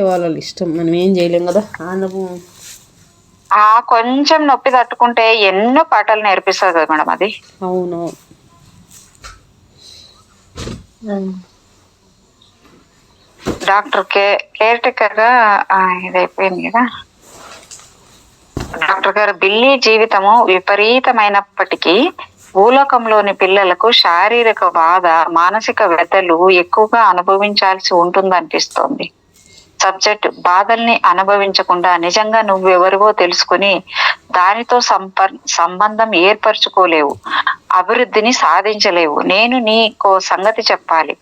వాళ్ళ ఇష్టం, మనం ఏం చేయలేం కదా. కొంచెం నొప్పి తట్టుకుంటే ఎన్నో పాఠాలు నేర్పిస్తుంది కదా మేడం అది. అవును. డాక్టర్ కేర్ టేకర్ గా ఇది అయిపోయింది కదా. డాక్టర్ గారు, బిల్లీ జీవితము విపరీతమైనప్పటికీ భూలోకంలోని పిల్లలకు శారీరక బాధ, మానసిక వ్యతలు ఎక్కువగా అనుభవించాల్సి ఉంటుందనిపిస్తోంది. సబ్జెక్ట్: బాధల్ని అనుభవించకుండా నిజంగా నువ్వెవరివో తెలుసుకుని దానితో సంబంధం ఏర్పరచుకోలేవు, అభివృద్ధిని సాధించలేవు. నేను నీకో సంగతి చెప్పాలి.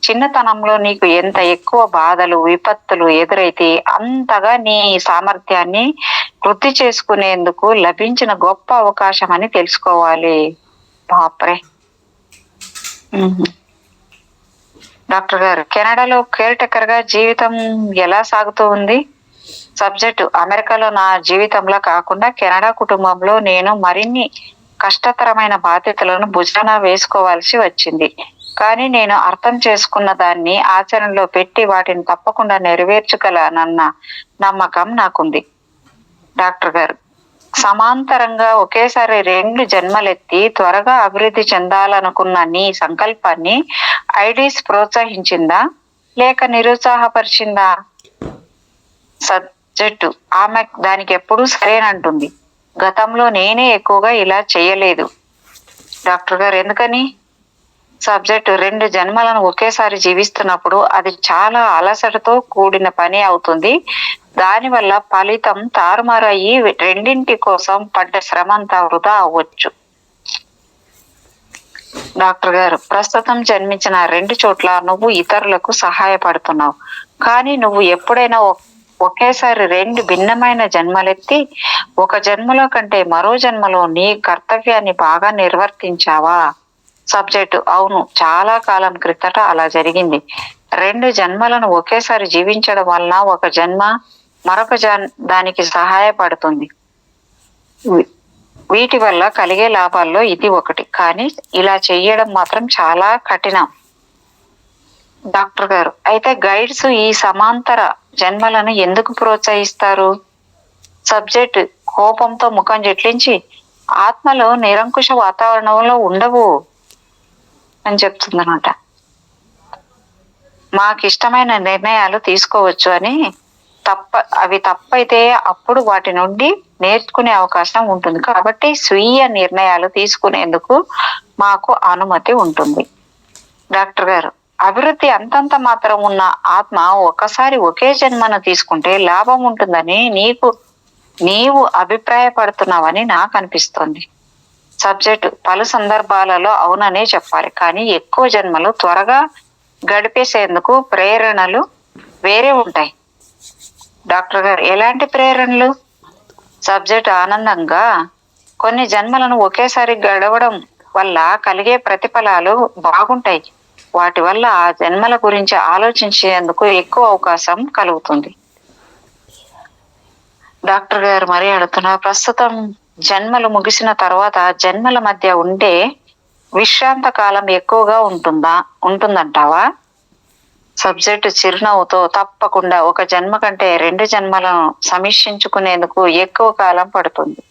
చిన్నతనంలో నీకు ఎంత ఎక్కువ బాధలు, విపత్తులు ఎదురైతే అంతగా నీ సామర్థ్యాన్ని వృద్ధి చేసుకునేందుకు లభించిన గొప్ప అవకాశం అని తెలుసుకోవాలి. బాప్రే. డాక్టర్ గారు, కెనడాలో కేర్ టేకర్ గా జీవితం ఎలా సాగుతూ ఉంది? సబ్జెక్ట్: అమెరికాలో నా జీవితంలో కాకుండా కెనడా కుటుంబంలో నేను మరిన్ని కష్టతరమైన బాధ్యతలను భుజాన వేసుకోవాల్సి వచ్చింది. కానీ నేను అర్థం చేసుకున్న దాన్ని ఆచరణలో పెట్టి వాటిని తప్పకుండా నెరవేర్చగలనన్న నమ్మకం నాకుంది. డాక్టర్ గారు, సమాంతరంగా ఒకేసారి 2 జన్మలెత్తి త్వరగా అభివృద్ధి చెందాలనుకున్న నీ సంకల్పాన్ని ఐడీస్ ప్రోత్సహించిందా లేక నిరుత్సాహపరిచిందా? సబ్జెక్టు: ఆమె దానికి ఎప్పుడూ సరేనంటుంది. గతంలో నేనే ఎక్కువగా ఇలా చేయలేదు. డాక్టర్ గారు, ఎందుకని? సబ్జెక్ట్ రెండు జన్మలను ఒకేసారి జీవిస్తున్నప్పుడు అది చాలా అలసటతో కూడిన పని అవుతుంది. దానివల్ల ఫలితం తారుమారు అయ్యి రెండింటి కోసం పడ్డ శ్రమ అంతా వృధా అవ్వచ్చు. డాక్టర్ గారు, ప్రస్తుతం జన్మించిన రెండు చోట్ల నువ్వు ఇతరులకు సహాయపడుతున్నావు. కానీ నువ్వు ఎప్పుడైనా ఒకేసారి రెండు భిన్నమైన జన్మలెత్తి ఒక జన్మలో కంటే మరో జన్మలో నీ కర్తవ్యాన్ని బాగా నిర్వర్తించావా? సబ్జెక్టు: అవును, చాలా కాలం క్రితట అలా జరిగింది. రెండు జన్మలను ఒకేసారి జీవించడం వలన ఒక జన్మ మరొక దానికి సహాయపడుతుంది. వీటి వల్ల కలిగే లాభాల్లో ఇది ఒకటి. కానీ ఇలా చెయ్యడం మాత్రం చాలా కఠినం. డాక్టర్ గారు, అయితే గైడ్స్ ఈ సమాంతర జన్మలను ఎందుకు ప్రోత్సహిస్తారు? సబ్జెక్ట్ కోపంతో ముఖం జట్లించి, ఆత్మలు నిరంకుశ వాతావరణంలో ఉండవు అని చెప్తుందనమాట. మాకిష్టమైన నిర్ణయాలు తీసుకోవచ్చు అని, అవి తప్పైతే అప్పుడు వాటి నుండి నేర్చుకునే అవకాశం ఉంటుంది. కాబట్టి స్వీయ నిర్ణయాలు తీసుకునేందుకు మాకు అనుమతి ఉంటుంది. డాక్టర్ గారు, అభివృద్ధి అంతంత మాత్రం ఉన్న ఆత్మ ఒకసారి ఒకే జన్మను తీసుకుంటే లాభం ఉంటుందని నీవు అభిప్రాయపడుతున్నావని నాకు అనిపిస్తుంది. సబ్జెక్టు: పలు సందర్భాలలో అవుననే చెప్పాలి. కానీ ఎక్కువ జన్మలు త్వరగా గడిపేసేందుకు ప్రేరణలు వేరే ఉంటాయి. డాక్టర్ గారు, ఎలాంటి ప్రేరణలు? సబ్జెక్ట్ ఆనందంగా కొన్ని జన్మలను ఒకేసారి గడవడం వల్ల కలిగే ప్రతిఫలాలు బాగుంటాయి. వాటి వల్ల ఆ జన్మల గురించి ఆలోచించేందుకు ఎక్కువ అవకాశం కలుగుతుంది. డాక్టర్ గారు మరీ అడుగుతున్నారు, ప్రస్తుతం జన్మలు ముగిసిన తర్వాత జన్మల మధ్య ఉండే విశ్రాంత కాలం ఎక్కువగా ఉంటుందంటావా? సబ్జెక్టు చిరునవ్వుతో, తప్పకుండా. ఒక జన్మ కంటే రెండు జన్మలను సమీక్షించుకునేందుకు ఎక్కువ కాలం పడుతుంది.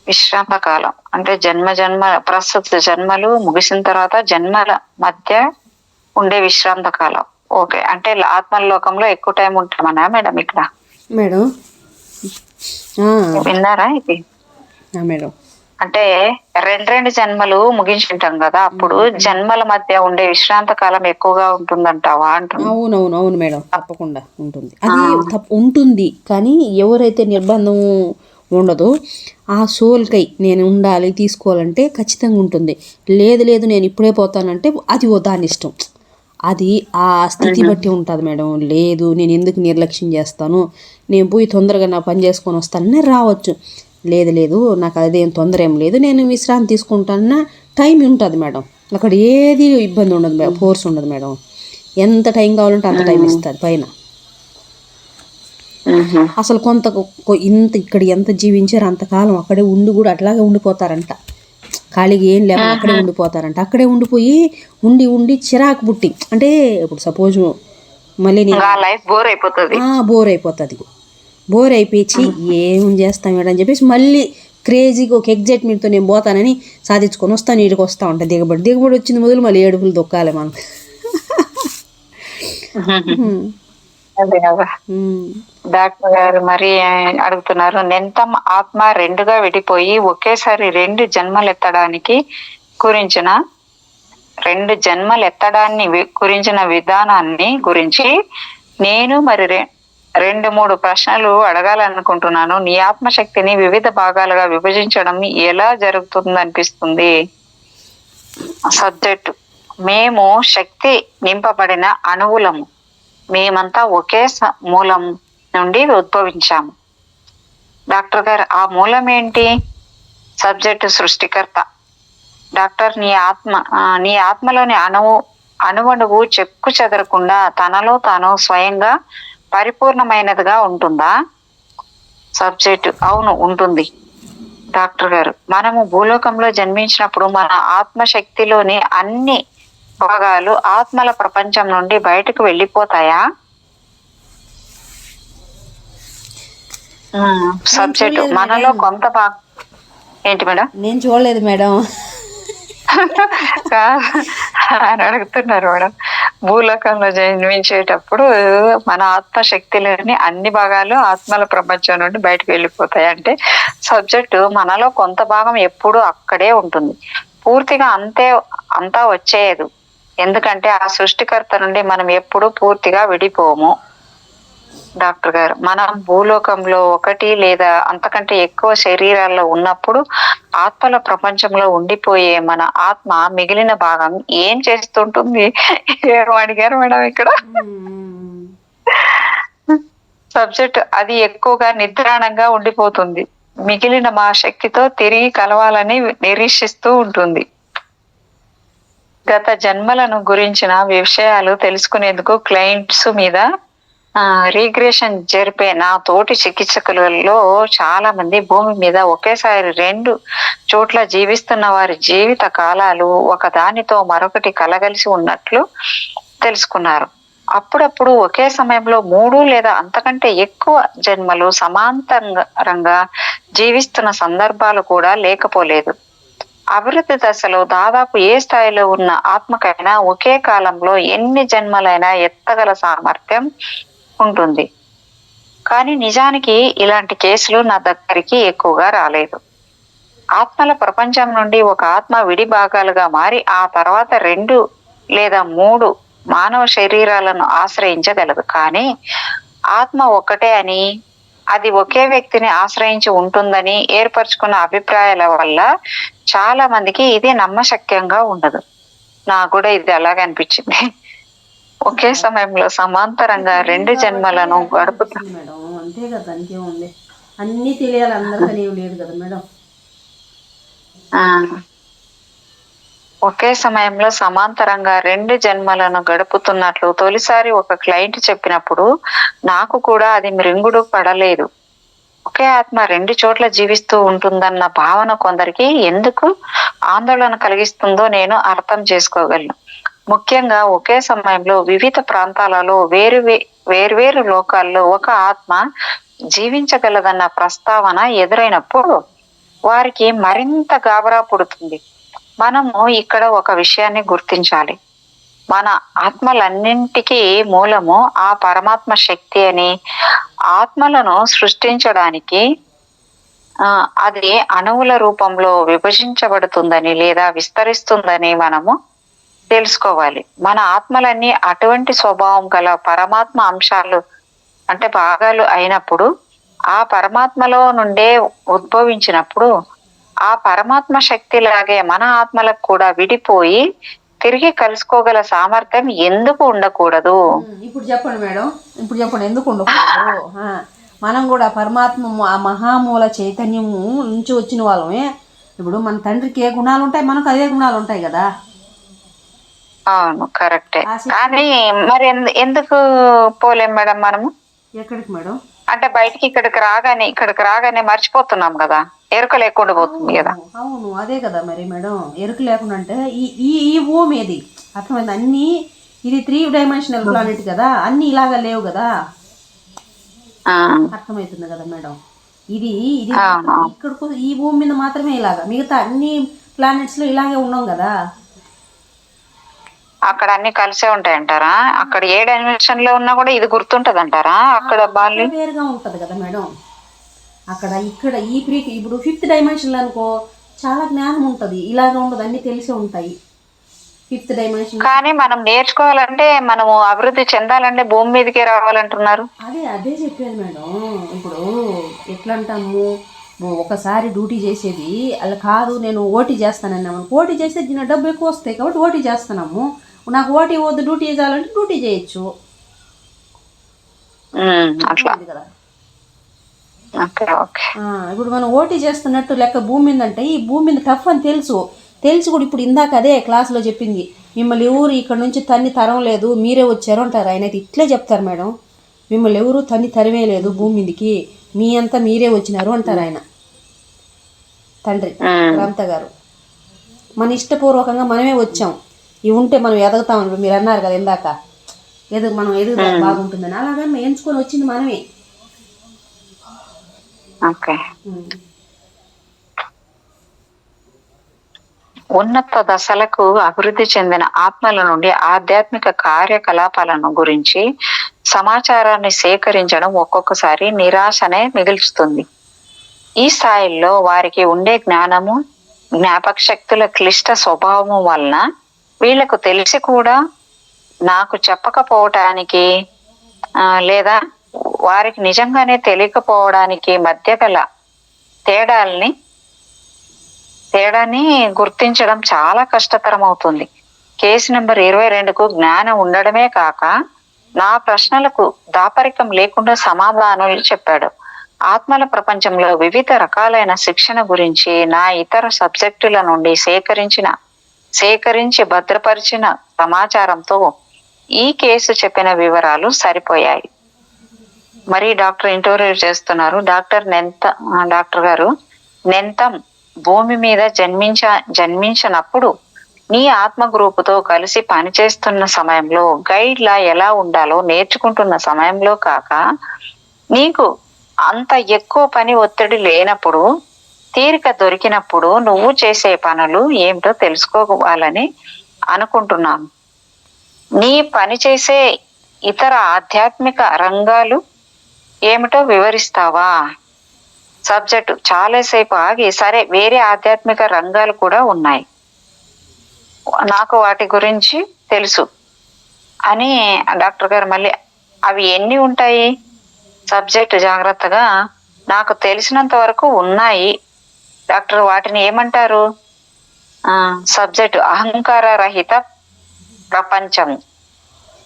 విశ్రాంత కాలం అంటే ప్రస్తుత జన్మలు ముగిసిన తర్వాత జన్మల మధ్య ఉండే విశ్రాంత కాలం. ఓకే, అంటే ఆత్మలోకంలో ఎక్కువ టైం ఉంటామన్నా మేడం ఇక్కడ? మేడం విన్నారా ఇది? మేడం అంటే రెండు జన్మలు ముగించుంటాం కదా, అప్పుడు జన్మల మధ్య ఉండే విశ్రాంత కాలం ఎక్కువగా ఉంటుందంటావా అంటున్నా. అవును మేడం, తప్పకుండా ఉంటుంది. అది ఉంటుంది. కానీ ఎవరైతే నిర్బంధం ఉండదో ఆ సోల్కై నేను ఉండాలి తీసుకోవాలంటే ఖచ్చితంగా ఉంటుంది. లేదు నేను ఇప్పుడే పోతానంటే అది దాని ఇష్టం. అది ఆ స్థితి బట్టి ఉంటుంది మేడం. లేదు నేను ఎందుకు నిర్లక్ష్యం చేస్తాను, నేను పోయి తొందరగా నా పని చేసుకొని వస్తానని రావచ్చు. లేదు నాకు అదేం తొందర ఏం లేదు, నేను విశ్రాంతి తీసుకుంటానన్న టైం ఉంటుంది మేడం. అక్కడ ఏది ఇబ్బంది ఉండదు మేడం, ఫోర్స్ ఉండదు మేడం. ఎంత టైం కావాలంటే అంత టైం ఇస్తుంది పైన. అసలు ఇక్కడ ఎంత జీవించారు అంతకాలం అక్కడే ఉండి కూడా అట్లాగే ఉండిపోతారంట. ఖాళీగా ఏం లేక అక్కడే ఉండిపోతారంట. అక్కడే ఉండిపోయి ఉండి చిరాకు పుట్టి, అంటే ఇప్పుడు సపోజ్ మళ్ళీ బోర్ అయిపోతుంది. బోర్ అయిపోయి ఏం చేస్తాం మేడం చెప్పేసి మళ్ళీ క్రేజీగా ఒక ఎగ్జైట్మెంట్తో నేను పోతానని సాధించుకొని వస్తాను. నీటికి వస్తూ ఉంటాను. దిగబడి వచ్చింది మొదలు మళ్ళీ ఏడుపులు దొక్కాలి మనం. డాక్టర్ గారు మరి అడుగుతున్నారు, నెంతం ఆత్మ రెండుగా విడిపోయి ఒకేసారి రెండు జన్మలెత్తడానికి గురించిన విధానాన్ని గురించి నేను మరి 2-3 ప్రశ్నలు అడగాలనుకుంటున్నాను. నీ ఆత్మశక్తిని వివిధ భాగాలుగా విభజించడం ఎలా జరుగుతుందనిపిస్తుంది? సబ్జెక్టు: మేము శక్తి నింపబడిన అణువులము. మేమంతా ఒకే మూలం నుండి ఉద్భవించాము. డాక్టర్ గారు, ఆ మూలం ఏంటి? సబ్జెక్టు: సృష్టికర్త. డాక్టర్, నీ ఆత్మలోని అణువణువు చెక్కు చెదరకుండా తనలో తాను స్వయంగా పరిపూర్ణమైనదిగా ఉంటుందా? సబ్జెక్టు: అవును, ఉంటుంది. డాక్టర్ గారు, మనము భూలోకంలో జన్మించినప్పుడు మన ఆత్మశక్తిలోని అన్ని భాగాలు ఆత్మల ప్రపంచం నుండి బయటకు వెళ్ళిపోతాయా? సబ్జెక్టు: మనలో కొంత భాగం. ఏంటి మేడం? నేను చూడలేదు మేడం అని అడుగుతున్నారు మేడం. భూలోకంలో జన్మించేటప్పుడు మన ఆత్మశక్తిలోని అన్ని భాగాలు ఆత్మల ప్రపంచం నుండి బయటకు వెళ్ళిపోతాయి. అంటే సబ్జెక్టు మనలో కొంత భాగం ఎప్పుడు అక్కడే ఉంటుంది, పూర్తిగా అంతా వచ్చేయదు. ఎందుకంటే ఆ సృష్టికర్త నుండి మనం ఎప్పుడు పూర్తిగా విడిపోము. డాక్టర్ గారు, మనం భూలోకంలో ఒకటి లేదా అంతకంటే ఎక్కువ శరీరాల్లో ఉన్నప్పుడు ఆత్మల ప్రపంచంలో ఉండిపోయే మన ఆత్మ మిగిలిన భాగం ఏం చేస్తుంటుంది? ఏమో అడిగారు మేడం ఇక్కడ. సబ్జెక్ట్ అది ఎక్కువగా నిద్రాణంగా ఉండిపోతుంది. మిగిలిన మా శక్తితో తిరిగి కలవాలని నిరీక్షిస్తూ ఉంటుంది. గత జన్మలను గురించిన విషయాలు తెలుసుకునేందుకు క్లయింట్స్ మీద రీగ్రెషన్ జరిపే నా తోటి చికిత్సకులలో చాలా మంది భూమి మీద ఒకేసారి 2 చోట్ల జీవిస్తున్న వారి జీవిత కాలాలు ఒకదానితో మరొకటి కలగలిసి ఉన్నట్లు తెలుసుకున్నారు. అప్పుడప్పుడు ఒకే సమయంలో 3 లేదా అంతకంటే ఎక్కువ జన్మలు సమాంతరంగా జీవిస్తున్న సందర్భాలు కూడా లేకపోలేదు. అభివృద్ధి దశలో దాదాపు ఏ స్థాయిలో ఉన్న ఆత్మకైనా ఒకే కాలంలో ఎన్ని జన్మలైనా ఎత్తగల సామర్థ్యం ఉంటుంది. కానీ నిజానికి ఇలాంటి కేసులు నా దగ్గరికి ఎక్కువగా రాలేదు. ఆత్మల ప్రపంచం నుండి ఒక ఆత్మ విడి భాగాలుగా మారి ఆ తర్వాత 2 లేదా 3 మానవ శరీరాలను ఆశ్రయించగలదు. కానీ ఆత్మ ఒక్కటే అని, అది ఒకే వ్యక్తిని ఆశ్రయించి ఉంటుందని ఏర్పరచుకున్న అభిప్రాయాల వల్ల చాలా మందికి ఇది నమ్మశక్యంగా ఉండదు. నాకు కూడా ఇది అలాగే అనిపించింది. ఒకే సమయంలో సమాంతరంగా 2 జన్మలను గడుపుతుంది మేడం. అంతే కదా, ఇంకేముంది, అన్నీ తెలియాలి అందరికీ లేదు కదా మేడం. ఒకే సమయంలో సమాంతరంగా 2 జన్మలను గడుపుతున్నట్లు తొలిసారి ఒక క్లయింట్ చెప్పినప్పుడు నాకు కూడా అది మృంగుడు పడలేదు. ఒకే ఆత్మ 2 చోట్ల జీవిస్తూ ఉంటుందన్న భావన కొందరికి ఎందుకు ఆందోళన కలిగిస్తుందో నేను అర్థం చేసుకోగలను. ముఖ్యంగా ఒకే సమయంలో వివిధ ప్రాంతాలలో వేర్వేరు లోకాల్లో ఒక ఆత్మ జీవించగలదన్న ప్రస్తావన ఎదురైనప్పుడు వారికి మరింత గాబరా పుడుతుంది. మనము ఇక్కడ ఒక విషయాన్ని గుర్తించాలి. మన ఆత్మలన్నింటికీ మూలము ఆ పరమాత్మ శక్తి అని, ఆత్మలను సృష్టించడానికి అది అణువుల రూపంలో విభజించబడుతుందని లేదా విస్తరిస్తుందని మనము తెలుసుకోవాలి. మన ఆత్మలన్నీ అటువంటి స్వభావం గల పరమాత్మ అంశాలు అంటే భాగాలు అయినప్పుడు, ఆ పరమాత్మలో నుండే ఉద్భవించినప్పుడు, ఆ పరమాత్మ శక్తి లాగే మన ఆత్మలకు కూడా విడిపోయి తిరిగి కలుసుకోగల సామర్థ్యం ఎందుకు ఉండకూడదు? ఇప్పుడు చెప్పండి మేడం, ఇప్పుడు చెప్పండి ఎందుకు ఉండకూడదు? మనం కూడా పరమాత్మ ఆ మహామూల చైతన్యము నుంచి వచ్చిన వాళ్ళమే. ఇప్పుడు మన తండ్రికి ఏ గుణాలు ఉంటాయి, మనకు అదే గుణాలు ఉంటాయి కదా. అవును, కరెక్టే. కానీ మరి ఎందుకు పోలేం మేడం మనము? ఎక్కడికి మేడం? అంటే బయటికి ఇక్కడికి రాగానే మర్చిపోతున్నాం కదా, ఎరుక లేకుండా పోతుంది కదా. అవును, అదే కదా మరి మేడం, ఎరుక లేకుండా అంటే ఈ భూమి ఏది అర్థమైంది, అన్ని ఇది 3 డైమెన్షనల్ ప్లానెట్ కదా, అన్ని ఇలాగా లేవు కదా. అర్థమవుతుంది కదా మేడం. ఇది ఇక్కడికి ఈ భూమి మీద మాత్రమే ఇలాగా, మిగతా అన్ని ప్లానెట్స్ లో ఇలాగే ఉన్నాం కదా. అక్కడ అన్ని కలిసే ఉంటాయంటారా? అక్కడ ఏ డైమెన్షన్ లో ఉన్నా కూడా ఇది గుర్తుంటది అంటారా? అక్కడ బాల్యం వేరుగా ఉంటది కదా మేడం. అక్కడ ఇక్కడ ఇప్పుడు 5th డైమెన్షన్ అనుకో చాలా జ్ఞానం ఉంటది, ఇలాగ ఉండదు, అన్ని తెలిసే ఉంటాయి 5th డైమెన్షన్. కానీ మనం నేర్చుకోవాలంటే, మనము అభివృద్ధి చెందాలంటే భూమి మీదకే రావాలంటున్నారు. అదే చెప్పేది మేడం. ఇప్పుడు ఎట్లా అంటాము, ఒకసారి డ్యూటీ చేసేది అలా కాదు, నేను ఓటీ చేస్తానన్నాము, ఓటీ చేస్తే దీని డబ్బు ఎక్కువ వస్తాయి కాబట్టి ఓటీ చేస్తున్నాము. నాకు ఓటీ వద్దు, డ్యూటీ చేయాలంటే డ్యూటీ చేయొచ్చు అట్లా కదా. ఓకే. ఇప్పుడు మనం ఓటీ చేస్తున్నట్టు లెక్క భూమి మీద అంటే, ఈ భూమి మీద టఫ్ అని తెలిసి కూడా ఇప్పుడు ఇందాక అదే క్లాస్లో చెప్పింది, మిమ్మల్ని ఎవరు ఇక్కడ నుంచి తన్ని తరం లేదు, మీరే వచ్చారు అంటారు. ఆయన అయితే ఇట్లే చెప్తారు మేడం, మిమ్మల్ని ఎవరు తన్ని తరమే లేదు భూమి మీదకి, మీ అంతా మీరే వచ్చినారు అంటారు ఆయన తండ్రి రామత గారు. మన ఇష్టపూర్వకంగా మనమే వచ్చాం, ఇవి ఉంటే మనం ఎదగతామని మీరు అన్నారు కదా ఇందాక, మనం ఎదుగుతా బాగుంటుందని, అలాగే ఎంచుకొని వచ్చింది మనమే. ఉన్నత దశలకు అభివృద్ధి చెందిన ఆత్మల నుండి ఆధ్యాత్మిక కార్యకలాపాలను గురించి సమాచారాన్ని సేకరించడం ఒక్కొక్కసారి నిరాశనే మిగుల్చుతుంది. ఈ స్థాయిల్లో వారికి ఉండే జ్ఞానము, జ్ఞాపక శక్తుల క్లిష్ట స్వభావం వలన వీళ్లకు తెలిసి కూడా నాకు చెప్పకపోవటానికి లేదా వారికి నిజంగానే తెలియకపోవడానికి మధ్య గల తేడాని గుర్తించడం చాలా కష్టతరం అవుతుంది. కేసు నెంబర్ 22కు జ్ఞానం ఉండడమే కాక నా ప్రశ్నలకు దాపరికం లేకుండా సమాధానాలు చెప్పాడు. ఆత్మల ప్రపంచంలో వివిధ రకాలైన శిక్షణ గురించి నా ఇతర సబ్జెక్టుల నుండి సేకరించి భద్రపరిచిన సమాచారంతో ఈ కేసు చెప్పిన వివరాలు సరిపోయాయి. మరి డాక్టర్ ఇంటర్వ్యూ చేస్తున్నారు. డాక్టర్ గారు, నెంతం భూమి మీద జన్మించినప్పుడు నీ ఆత్మ గ్రూపుతో కలిసి పనిచేస్తున్న సమయంలో, గైడ్ లా ఎలా ఉండాలో నేర్చుకుంటున్న సమయంలో కాక, నీకు అంత ఎక్కువ పని ఒత్తిడి లేనప్పుడు, తీరిక దొరికినప్పుడు నువ్వు చేసే పనులు ఏమిటో తెలుసుకోవాలని అనుకుంటున్నాను. నీ పని చేసే ఇతర ఆధ్యాత్మిక రంగాలు ఏమిటో వివరిస్తావా? సబ్జెక్టు చాలాసేపు ఆగి, సరే వేరే ఆధ్యాత్మిక రంగాలు కూడా ఉన్నాయి, నాకు వాటి గురించి తెలుసు అని డాక్టర్ గారు మళ్ళీ, అవి ఎన్ని ఉంటాయి? సబ్జెక్ట్ జాగ్రత్తగా, నాకు తెలిసినంత వరకు ఉన్నాయి డాక్టర్, వాటిని ఏమంటారు? సబ్జెక్ట్ అహంకార రహిత ప్రపంచం,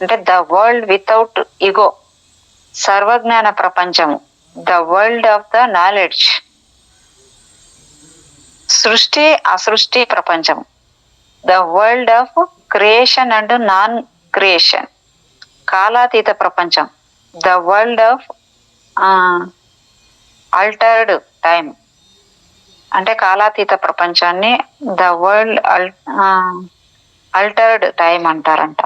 అంటే ద వరల్డ్ వితౌట్ ఇగో, సర్వజ్ఞాన ప్రపంచము, the world of the knowledge, సృష్టి అసృష్టి ప్రపంచం, the world of creation and non creation, కాలాతీత ప్రపంచం, the world of altered time, అంటే కాలాతీత ప్రపంచాన్ని ద వరల్డ్ అల్టర్డ్ టైం అంటారంట.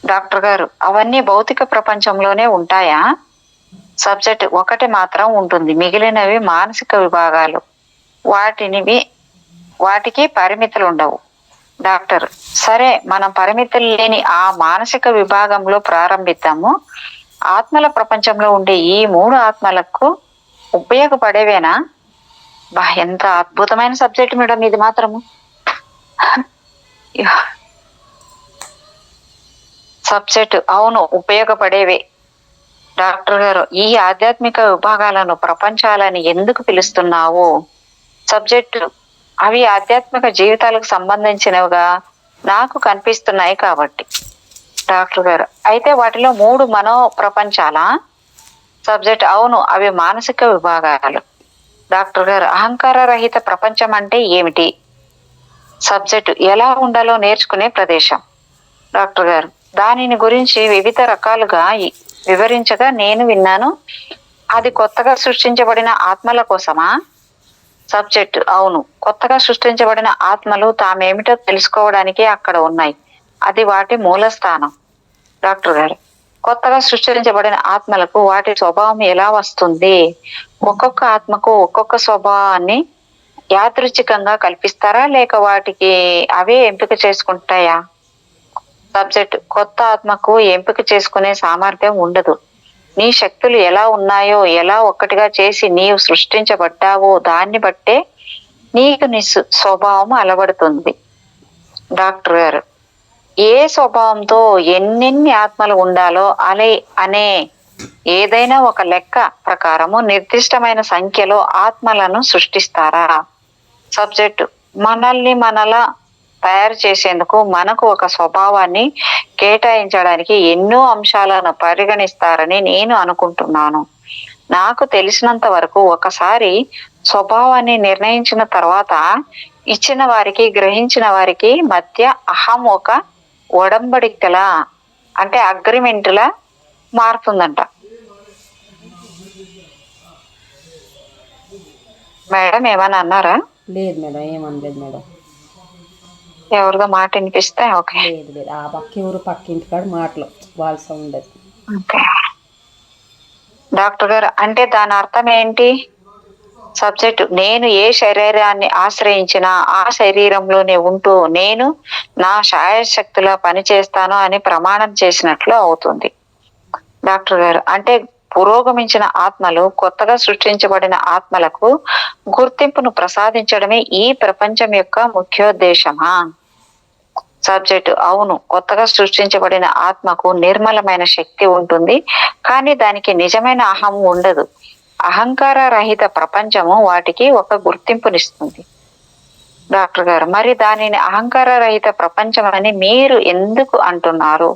డాక్టర్ గారు, అవన్నీ భౌతిక ప్రపంచంలోనే ఉంటాయా? సబ్జెక్ట్ ఒకటి మాత్రం ఉంటుంది, మిగిలినవి మానసిక విభాగాలు, వాటికి పరిమితులు ఉండవు. డాక్టర్, సరే మనం పరిమితులు లేని ఆ మానసిక విభాగంలో ప్రారంభిద్దాము. ఆత్మల ప్రపంచంలో ఉండే ఈ 3 ఆత్మలకు ఉపయోగపడేవేనా? ఎంత అద్భుతమైన సబ్జెక్ట్ మేడం ఇది మాత్రము. సబ్జెక్ట్ అవును, ఉపయోగపడేవే. డాక్టర్ గారు, ఈ ఆధ్యాత్మిక విభాగాలను ప్రపంచాలని ఎందుకు పిలుస్తున్నావు? సబ్జెక్టు, అవి ఆధ్యాత్మిక జీవితాలకు సంబంధించినవిగా నాకు కనిపిస్తున్నాయి కాబట్టి. డాక్టర్ గారు, అయితే వాటిలో 3 మనో ప్రపంచాలా? సబ్జెక్ట్ అవును, అవి మానసిక విభాగాలు. డాక్టర్ గారు, అహంకార రహిత ప్రపంచం అంటే ఏమిటి? సబ్జెక్టు, ఎలా ఉండాలో నేర్చుకునే ప్రదేశం. డాక్టర్ గారు, దానిని గురించి వివిధ రకాలుగా వివరించగా నేను విన్నాను. అది కొత్తగా సృష్టించబడిన ఆత్మల కోసమా? సబ్జెక్ట్ అవును, కొత్తగా సృష్టించబడిన ఆత్మలు తామేమిటో తెలుసుకోవడానికి అక్కడ ఉన్నాయి, అది వాటి మూల స్థానం. డాక్టర్ గారు, కొత్తగా సృష్టించబడిన ఆత్మలకు వాటి స్వభావం ఎలా వస్తుంది? ఒక్కొక్క ఆత్మకు ఒక్కొక్క స్వభావాన్ని యాదృచ్ఛికంగా కల్పిస్తారా, లేక వాటికి అవే ఎంపిక చేసుకుంటాయా? సబ్జెక్ట్, కొత్త ఆత్మకు ఎంపిక చేసుకునే సామర్థ్యం ఉండదు. నీ శక్తులు ఎలా ఉన్నాయో, ఎలా ఒక్కటిగా చేసి నీవు సృష్టించబడ్డావో దాన్ని బట్టే నీకు నీ స్వభావం అలవడుతుంది. డాక్టర్ గారు, ఏ స్వభావంతో ఎన్నెన్ని ఆత్మలు ఉండాలో అనే ఏదైనా ఒక లెక్క ప్రకారము నిర్దిష్టమైన సంఖ్యలో ఆత్మలను సృష్టిస్తారా? సబ్జెక్టు, మనలా తయారు చేసేందుకు మనకు ఒక స్వభావాన్ని కేటాయించడానికి ఎన్నో అంశాలను పరిగణిస్తారని నేను అనుకుంటున్నాను. నాకు తెలిసినంత వరకు ఒకసారి స్వభావాన్ని నిర్ణయించిన తర్వాత ఇచ్చిన వారికి గ్రహించిన వారికి మధ్య అహం ఒక ఒడంబడికలా, అంటే అగ్రిమెంట్లా మారుతుందంట. మేడం ఏమన్నా అన్నారా? లేదు మేడం, ఏమనలేదు మేడం. ఎవరిదో మాట వినిపిస్తే ఓకే. లేదు, ఆ పక్క ఎవరు పక్కింటి కాడ మాటలు వాళ్ళ సౌండ్. ఓకే డాక్టర్ గారు, అంటే దాని అర్థం ఏంటి? సబ్జెక్టు నేను ఏ శరీరాన్ని ఆశ్రయించినా ఆ శరీరంలోనే ఉంటూ నేను నా శాయశక్తులా పనిచేస్తాను అని ప్రమాణం చేసినట్లు అవుతుంది. డాక్టర్ గారు అంటే పురోగమించిన ఆత్మలు కొత్తగా సృష్టించబడిన ఆత్మలకు గుర్తింపును ప్రసాదించడమే ఈ ప్రపంచం యొక్క ముఖ్యోద్దేశమా? సబ్జెక్టు అవును, కొత్తగా సృష్టించబడిన ఆత్మకు నిర్మలమైన శక్తి ఉంటుంది, కానీ దానికి నిజమైన అహం ఉండదు. అహంకార రహిత ప్రపంచము వాటికి ఒక గుర్తింపునిస్తుంది. డాక్టర్ గారు మరి దానిని అహంకార రహిత ప్రపంచం అని మీరు ఎందుకు అంటున్నారు?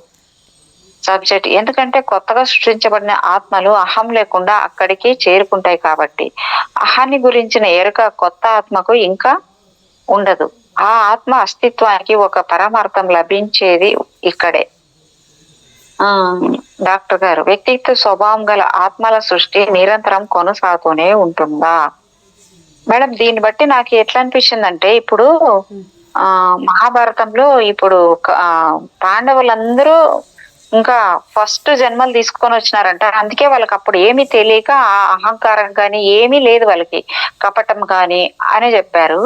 సబ్జెక్ట్ ఎందుకంటే కొత్తగా సృష్టించబడిన ఆత్మలు అహం లేకుండా అక్కడికి చేరుకుంటాయి కాబట్టి. అహాన్ని గురించిన ఎరుక కొత్త ఆత్మకు ఇంకా ఉండదు. ఆ ఆత్మ అస్తిత్వానికి ఒక పరమార్థం లభించేది ఇక్కడే. డాక్టర్ గారు వ్యక్తిత్వ స్వభావం గల ఆత్మల సృష్టి నిరంతరం కొనసాగుతూనే ఉంటుందా? మేడం దీన్ని బట్టి నాకు ఎట్లా అనిపించిందంటే ఇప్పుడు మహాభారతంలో ఇప్పుడు పాండవులందరూ ఇంకా ఫస్ట్ జన్మలు తీసుకొని వచ్చినారంట. అందుకే వాళ్ళకి అప్పుడు ఏమీ తెలియక ఆ అహంకారం కానీ ఏమీ లేదు వాళ్ళకి, కపటం కానీ అని చెప్పారు.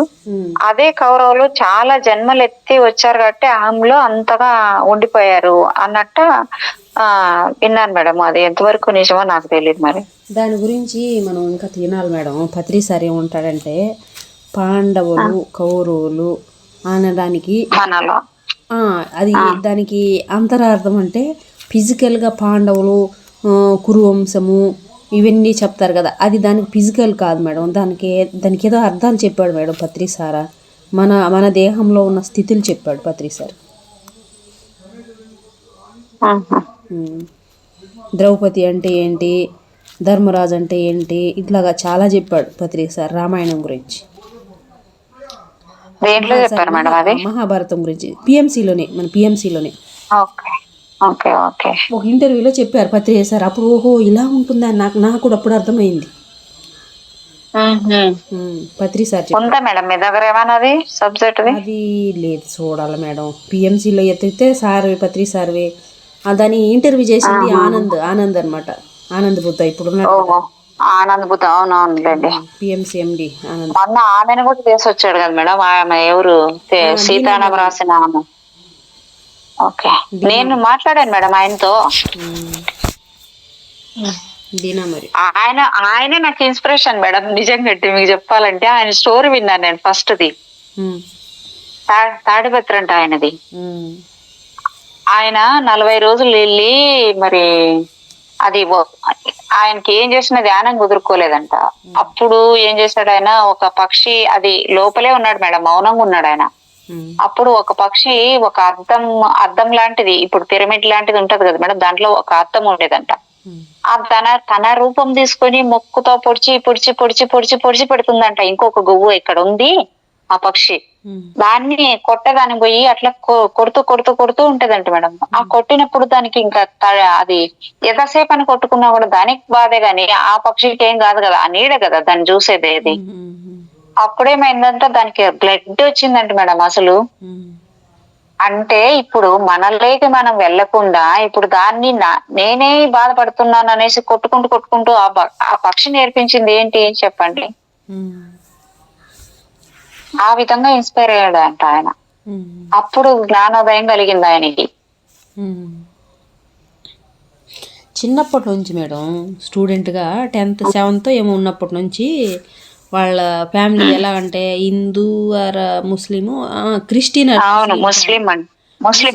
అదే కౌరవులు చాలా జన్మలు ఎత్తి వచ్చారు కాబట్టి అహంలో అంతగా ఉండిపోయారు అన్నట్ట విన్నాను మేడం. అది ఎంతవరకు నిజమో నాకు తెలియదు. మరి దాని గురించి మనం ఇంకా తినాలి మేడం. పత్రిసారి ఏమంటాడంటే పాండవులు కౌరవులు అనడానికి మనలో అది దానికి అంతరార్థం అంటే ఫిజికల్గా పాండవులు కురువంశము ఇవన్నీ చెప్తారు కదా, అది దానికి ఫిజికల్ కాదు మేడం. దానికి ఏదో అర్థాలు చెప్పాడు మేడం పత్రిసార. మన దేహంలో ఉన్న స్థితులు చెప్పాడు పత్రిసార్. ద్రౌపది అంటే ఏంటి, ధర్మరాజు అంటే ఏంటి, ఇట్లాగా చాలా చెప్పాడు పత్రిసార్ రామాయణం గురించి. మహాభారతం గురించి మన పిఎంసీలోనే ఒక ఇంటర్వ్యూలో చెప్పారు పత్రిసార్. అప్పుడు ఓహో ఇలా ఉంటుందా, నాకు కూడా అప్పుడు అర్థమైంది. పత్రిసార్ మేడం మీ దగ్గర ఏమన్నది సబ్జెక్ట్ అది లేదు, చూడాలి మేడం. పిఎంసీలో ఎత్తితే సార్వే పత్రిసార్వే. దాని ఇంటర్వ్యూ చేసింది ఆనంద్ అనమాట. ఆనంద్ బుద్ధ ఇప్పుడు ఆనంద్ బుద్ధ. అవునవునులేండి, పిఎంసీ ఎండి ఆనంద్. మొన్న ఆమెను కూడా చేసి వచ్చాడు కదా మేడం. ఆమె ఎవరు, సీతారామ రాసిన ఆమె. ఓకే, నేను మాట్లాడాను మేడం ఆయనతో. ఆయనే నాకు ఇన్స్పిరేషన్ మేడం. నిజంగా మీకు చెప్పాలంటే ఆయన స్టోరీ విన్నాను నేను ఫస్ట్ది. తాడిపత్రి అంట ఆయనది. ఆయన 40 రోజులు వెళ్ళి మరి అది ఆయనకి ఏం చేసిన ధ్యానం కుదురుకోలేదంట. అప్పుడు ఏం చేశాడు ఆయన, ఒక పక్షి అది లోపలే ఉన్నాడు మేడం, మౌనంగా ఉన్నాడు ఆయన. అప్పుడు ఒక పక్షి ఒక అద్దం లాంటిది, ఇప్పుడు పిరమిడ్ లాంటిది ఉంటది కదా మేడం, దాంట్లో ఒక అద్దం ఉండేదంట. తన రూపం తీసుకొని మొక్కుతో పొడిచి పొడిచి పొడిచి పొడిచి పొడిచి పెడుతుందంట. ఇంకొక గువ్వు ఇక్కడ ఉంది ఆ పక్షి, దాన్ని కొట్టదానికి పోయి అట్లా కొడుతూ కొడుతూ కొడుతూ ఉంటదంట మేడం. ఆ కొట్టినప్పుడు దానికి ఇంకా అది ఎంతసేపు అని కొట్టుకున్నా కూడా దానికి బాధే గాని ఆ పక్షికి ఏం కాదు కదా, ఆ నీడ కదా దాన్ని చూసేది అది. అప్పుడేమైందంటే దానికి బ్లడ్ వచ్చిందంట మేడం అసలు. అంటే ఇప్పుడు మనలోకి మనం వెళ్లకుండా ఇప్పుడు దాన్ని నేనే బాధపడుతున్నాను అనేసి కొట్టుకుంటూ కొట్టుకుంటూ ఆ పక్షి నేర్పించింది ఏంటి చెప్పండి. ఆ విధంగా ఇన్స్పైర్ అయ్యాడు అంట ఆయన. అప్పుడు జ్ఞానోదయం కలిగింది ఆయనకి. చిన్నప్పటి నుంచి మేడం స్టూడెంట్గా 10th 7th ఏమో ఉన్నప్పటి నుంచి వాళ్ళ ఫ్యామిలీ ఎలా అంటే Hindu or Muslim Christian.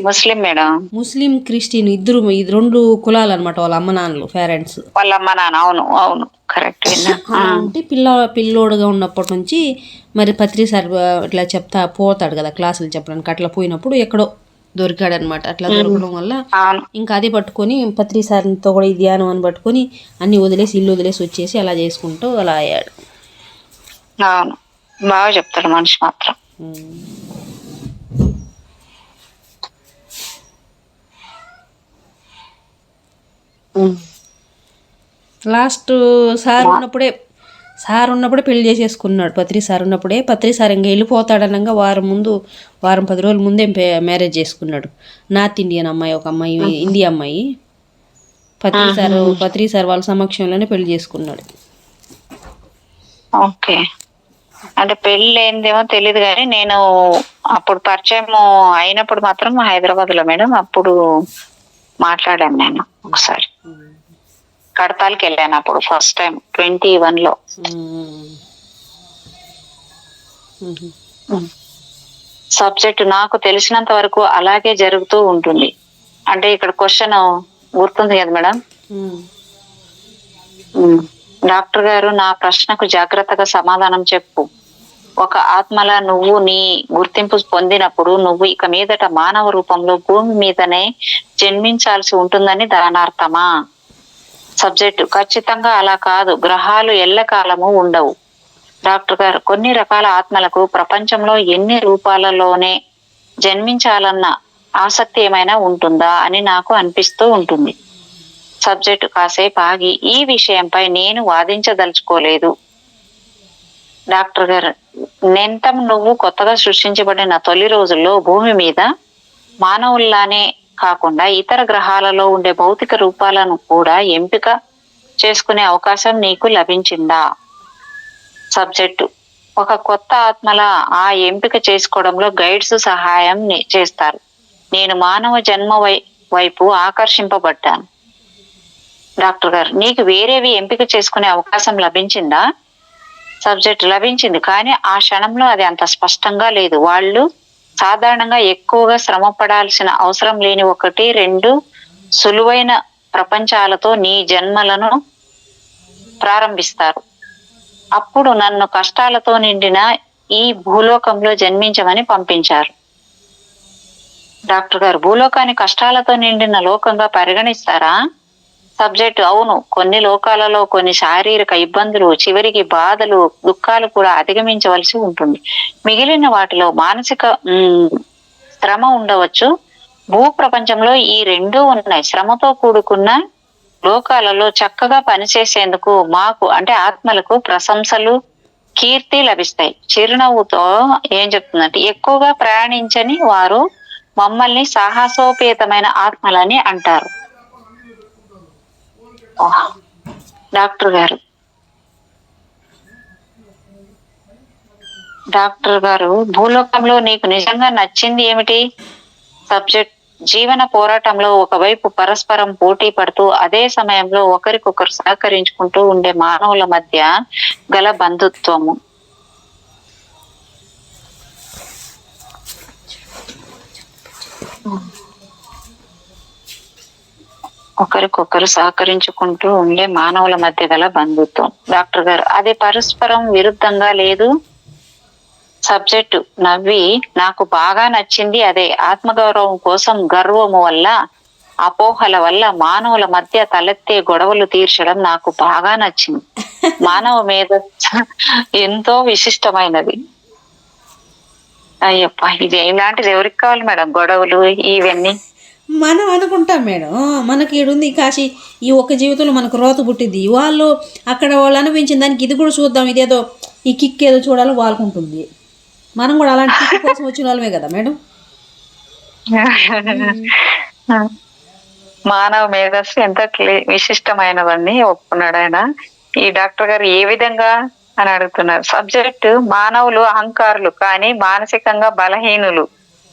Muslim madam. Muslim Christian ఇద్దరు 2 కులాలు అనమాట వాళ్ళ అమ్మ నాన్నలు, పేరెంట్స్ వాళ్ళ అమ్మ నాన్న. అవును అవును కరెక్ట్. అంటే పిల్లోడుగా ఉన్నప్పటి నుంచి మరి పత్రిసార్ ఇట్లా చెప్తా పోతాడు కదా క్లాసులు చెప్పడానికి. అట్లా పోయినప్పుడు ఎక్కడో దొరికాడు అనమాట. అట్లా దొరకడం వల్ల ఇంకా అది పట్టుకొని పత్రిసార్తో కూడా ఈ ధ్యానం అని పట్టుకొని అన్ని వదిలేసి ఇల్లు వదిలేసి వచ్చేసి అలా చేసుకుంటూ అలా అయ్యాడు. అవును, బాగా చెప్తాడు మనిషి మాత్రం. లాస్ట్ సార్ ఉన్నప్పుడే పెళ్లి చేసేసుకున్నాడు. పత్రిసార్ ఉన్నప్పుడే. పత్రిసార్ ఇంకా వెళ్ళిపోతాడనగా వారం 10 రోజుల ముందే మ్యారేజ్ చేసుకున్నాడు. నార్త్ ఇండియన్ అమ్మాయి, ఒక అమ్మాయి ఇండియా అమ్మాయి. పత్రిసార్ వాళ్ళ సమక్షంలోనే పెళ్లి చేసుకున్నాడు. ఓకే. అంటే పెళ్లి అయిందేమో తెలీదు గానీ, నేను అప్పుడు పరిచయం అయినప్పుడు మాత్రం హైదరాబాద్‌లో మేడం. అప్పుడు మాట్లాడాను నేను ఒకసారి. కడతాల్‌కెళ్ళాను అప్పుడు ఫస్ట్ టైమ్ 21లో. సబ్జెక్ట్ నాకు తెలిసినంత వరకు అలాగే జరుగుతూ ఉంటుంది. అంటే ఇక్కడ క్వెషన్ గుర్తుంది కదా మేడం? డాక్టర్ గారు, నా ప్రశ్నకు జాగ్రత్తగా సమాధానం చెప్పు. ఒక ఆత్మలా నువ్వు నీ గుర్తింపు పొందినప్పుడు నువ్వు ఇక మీదట మానవ రూపంలో భూమి మీదనే జన్మించాల్సి ఉంటుందని దానర్థమా? సబ్జెక్టు ఖచ్చితంగా అలా కాదు. గ్రహాలు ఎల్లకాలము ఉండవు. డాక్టర్ గారు, కొన్ని రకాల ఆత్మలకు ప్రపంచంలో ఎన్ని రూపాలలోనే జన్మించాలన్న ఆసక్తి ఏమైనా ఉంటుందా అని నాకు అనిపిస్తూ ఉంటుంది. సబ్జెక్టు కాసేపు ఆగి, ఈ విషయంపై నేను వాదించదలుచుకోలేదు. డాక్టర్ గారు, నెంతం నువ్వు కొత్తగా సృష్టించబడిన తొలి రోజుల్లో భూమి మీద మానవుల్లానే కాకుండా ఇతర గ్రహాలలో ఉండే భౌతిక రూపాలను కూడా ఎంపిక చేసుకునే అవకాశం నీకు లభించిందా? సబ్జెక్టు, ఒక కొత్త ఆత్మల ఆ ఎంపిక చేసుకోవడంలో గైడ్స్ సహాయం చేస్తారు. నేను మానవ జన్మ వైపు ఆకర్షింపబడ్డాను. డాక్టర్ గారు, నీకు వేరేవి ఎంపిక చేసుకునే అవకాశం లభించిందా? సబ్జెక్ట్, లభించింది, కానీ ఆ క్షణంలో అది అంత స్పష్టంగా లేదు. వాళ్ళు సాధారణంగా ఎక్కువగా శ్రమ పడాల్సిన అవసరం లేని 1-2 సులువైన ప్రపంచాలతో నీ జన్మలను ప్రారంభిస్తారు. అప్పుడు నన్ను కష్టాలతో నిండిన ఈ భూలోకంలో జన్మించమని పంపించారు. డాక్టర్ గారు, భూలోకాన్ని కష్టాలతో నిండిన లోకంగా పరిగణిస్తారా? సబ్జెక్టు, అవును. కొన్ని లోకాలలో కొన్ని శారీరక ఇబ్బందులు, చివరికి బాధలు, దుఃఖాలు కూడా అధిగమించవలసి ఉంటుంది. మిగిలిన వాటిలో మానసిక శ్రమ ఉండవచ్చు. భూ ప్రపంచంలో ఈ రెండూ ఉన్నాయి. శ్రమతో కూడుకున్న లోకాలలో చక్కగా పనిచేసేందుకు మాకు అంటే ఆత్మలకు ప్రశంసలు, కీర్తి లభిస్తాయి. చిరునవ్వుతో ఏం చెప్తుందంటే, ఎక్కువగా ప్రయాణించని వారు మమ్మల్ని సాహసోపేతమైన ఆత్మలని అంటారు. డాక్టర్ గారు, భూలోకంలో నీకు నిజంగా నచ్చింది ఏమిటి? సబ్జెక్ట్, జీవన పోరాటంలో ఒకవైపు పరస్పరం పోటీ పడుతూ అదే సమయంలో ఒకరికొకరు సహకరించుకుంటూ ఉండే మానవుల మధ్య గల బంధుత్వము. ఒకరికొకరు సహకరించుకుంటూ ఉండే మానవుల మధ్య గల బంధుత్వం. డాక్టర్ గారు, అది పరస్పరం విరుద్ధంగా లేదు. సబ్జెక్టు, నవ్వి, నాకు బాగా నచ్చింది అదే. ఆత్మగౌరవం కోసం గర్వము వల్ల, అపోహల వల్ల మానవుల మధ్య తలెత్తే గొడవలు తీర్చడం నాకు బాగా నచ్చింది. మానవ మీద ఎంతో విశిష్టమైనది. అయ్యప్ప, ఇది ఇలాంటిది ఎవరికి కావాలి మేడం గొడవలు ఇవన్నీ? మనం అనుకుంటాం మేడం, మనకి ఈడుంది కాశీ, ఈ ఒక్క జీవితంలో మనకు రోత పుట్టింది, వాళ్ళు అక్కడ వాళ్ళు అనిపించిన దానికి ఇది కూడా చూద్దాం, ఇదేదో ఈ కిక్ ఏదో చూడాలో వాళ్ళకుంటుంది. మనం కూడా అలాంటి కిక్ కోసం వచ్చిన వాళ్ళమే కదా మేడం. మానవ మేధస్సు ఎంత విశిష్టమైనవన్నీ ఒప్పుకున్నాడు ఆయన. ఈ డాక్టర్ గారు ఏ విధంగా అని అడుగుతున్నారు. సబ్జెక్టు, మానవులు అహంకారులు, కానీ మానసికంగా బలహీనులు,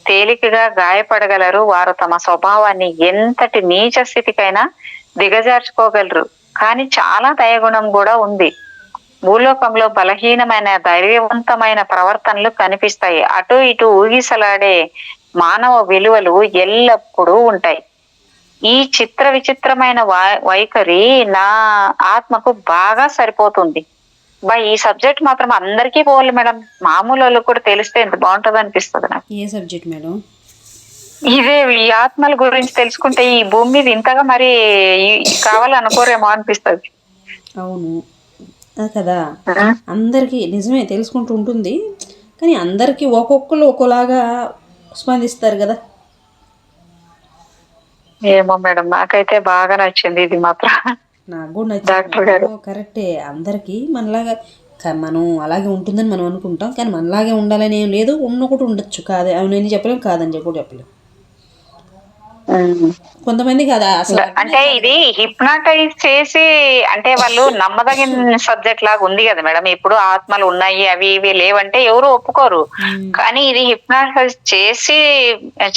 తేలికగా గాయపడగలరు. వారు తమ స్వభావాన్ని ఎంతటి నీచ స్థితికైనా దిగజార్చుకోగలరు, కానీ చాలా దయగుణం కూడా ఉంది. భూలోకంలో బలహీనమైన ధైర్యవంతమైన ప్రవర్తనలు కనిపిస్తాయి. అటు ఇటు ఊగిసలాడే మానవ విలువలు ఎల్లప్పుడూ ఉంటాయి. ఈ విచిత్రమైన వైఖరి నా ఆత్మకు బాగా సరిపోతుంది. ఈ సబ్జెక్ట్ మాత్రం అందరికీ పోవాలి మేడం. మామూలు వాళ్ళు కూడా తెలిస్తే ఎంత బాగుంటుంది అనిపిస్తుంది నాకు. ఏ సబ్జెక్ట్ మేడం? ఇదే, ఈ ఆత్మల గురించి తెలుసుకుంటే ఈ భూమి మీద ఇంతగా మరి కావాలనుకోరేమో అనిపిస్తుంది. అవును కదా, అందరికీ నిజమే తెలుసుకుంటూ ఉంటుంది, కానీ అందరికీ ఒక్కొక్కరు ఒక్కోలాగా స్పందిస్తారు కదా. ఏమో మేడం, నాకైతే బాగా నచ్చింది ఇది మాత్రం. నాకు కూడా నచ్చింది. కరెక్టే, అందరికీ మనలాగా మనం అలాగే ఉంటుందని మనం అనుకుంటాం, కానీ మనలాగే ఉండాలని ఏం లేదు. ఉన్న కూడా ఉండొచ్చు, కాదే అవునని చెప్పలేం, కాదని కూడా చెప్పలేం. ఉమ్. కొంతమందికి అది అసలు అర్థమే అంటే కాదు ఇది కదా. హిప్నాటైజ్ చేసి అంటే వాళ్ళు నమ్మదగిన సబ్జెక్ట్ లాగా ఉంది కదా మేడం. ఇప్పుడు ఆత్మలు ఉన్నాయి అవి ఇవి లేవంటే ఎవరు ఒప్పుకోరు. ఉమ్. కానీ ఇది హిప్నాటైజ్ చేసి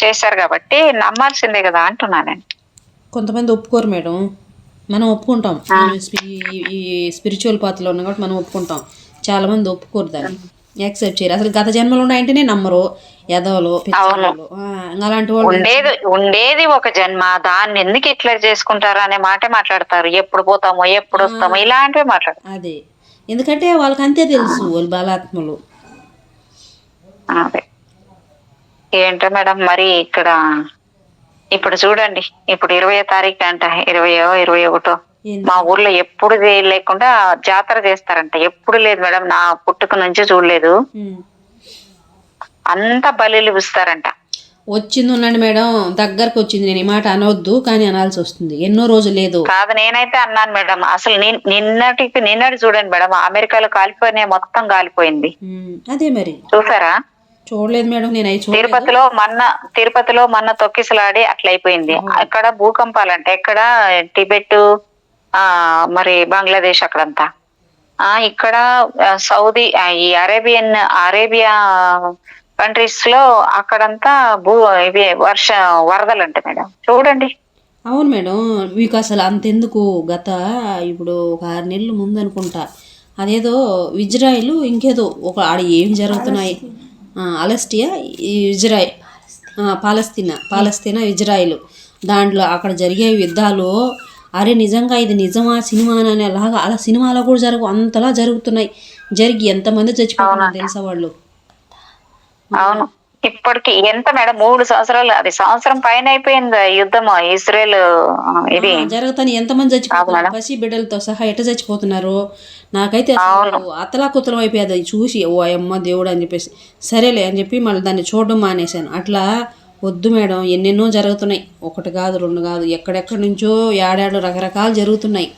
చేశారు కాబట్టి నమ్మాల్సిందే కదా అంటున్నా నేను. కొంతమంది ఒప్పుకోరు మేడం, మనం ఒప్పుకుంటాం. మనం ఈ స్పిరిచువల్ పాత్రలో ఉన్నాం కాబట్టి మనం ఒప్పుకుంటాం. చాలామంది ఒప్పుకోరు, దాన్ని యాక్సెప్ట్ చేయరు. అసలు గత జన్మలు ఉన్నాయంటేనే నమ్మరు. ఎదవలు పిచ్చోళ్ళు అలాంటి వాళ్ళు ఉండేది ఒక జన్మ, దాన్ని ఎందుకు ఇట్లా చేసుకుంటారు అనే మాట మాట్లాడతారు. ఎప్పుడు పోతామో ఎప్పుడు వస్తామో ఇలాంటివి మాట్లాడతారు. అదే, ఎందుకంటే వాళ్ళకి అంతే తెలుసు, వాళ్ళు బలాత్మలు. అదే ఏంటో మేడం మరి ఇక్కడ ఇప్పుడు చూడండి, ఇప్పుడు 20వ తారీఖు అంట, 20వ 21వ మా ఊర్లో ఎప్పుడు లేకుండా జాతర చేస్తారంట. ఎప్పుడు లేదు మేడం, నా పుట్టుక నుంచి చూడలేదు. అంతా బలిలు ఇస్తారంట. వచ్చింది ఉండండి మేడం, దగ్గరకు వచ్చింది. నేను ఈ మాట అనవద్దు కానీ అనాల్సి వస్తుంది. ఎన్నో రోజులు లేదు కాదు, నేనైతే అన్నాను మేడం. అసలు నిన్నటి చూడండి మేడం, అమెరికాలో కాలిపోయిన మొత్తం కాలిపోయింది. అదే మరి చూసారా? చూడలేదు మేడం, నేను అవి తిరుపతిలో మొన్న తొక్కిసలాడి అట్లా అయిపోయింది. అక్కడ భూకంపాలంట, ఎక్కడ టిబెట్, మరి బంగ్లాదేశ్ అక్కడంతా. ఇక్కడ సౌదీ, ఈ అరేబియా కంట్రీస్ లో అక్కడంతా ఇవి వరదలంట మేడం. చూడండి. అవును మేడం, మీకు అసలు అంతెందుకు, ఇప్పుడు ఒక 6 నెలల ముందు అనుకుంటా, అదేదో ఇజ్రాయిల్ ఇంకేదో ఒక ఆడ ఏం జరుగుతున్నాయి, పాలస్తీనా ఇజ్రాయిల్, దాంట్లో అక్కడ జరిగే యుద్ధాలు, అరే నిజంగా ఇది నిజమా సినిమా అనేలాగా, అలా సినిమాలో కూడా అంతలా జరుగుతున్నాయి. జరిగి ఎంతమంది చచ్చిపోతున్నారు తెలుసా వాళ్ళు. అవును, ఇప్పటికి ఎంత మేడం, 3 సంవత్సరాలు, అది సంవత్సరం పైన అయిపోయింది యుద్ధం ఇజ్రాయెల్ ఇది జరుగుతాను. ఎంతమంది చచ్చిపోతున్నారు, పసి బిడ్డలతో సహా ఎట్ట చచ్చిపోతున్నారు. నాకైతే అతలాకుతలం అయిపోయేది చూసి, ఓ అమ్మ దేవుడు అని చెప్పేసి సరేలే అని చెప్పి మళ్ళీ దాన్ని చూడడం మానేశాను. అట్లా వద్దు మేడం, ఎన్నెన్నో జరుగుతున్నాయి. 1 కాదు 2 కాదు, ఎక్కడెక్కడి నుంచో ఏడాడు రకరకాలు జరుగుతున్నాయి.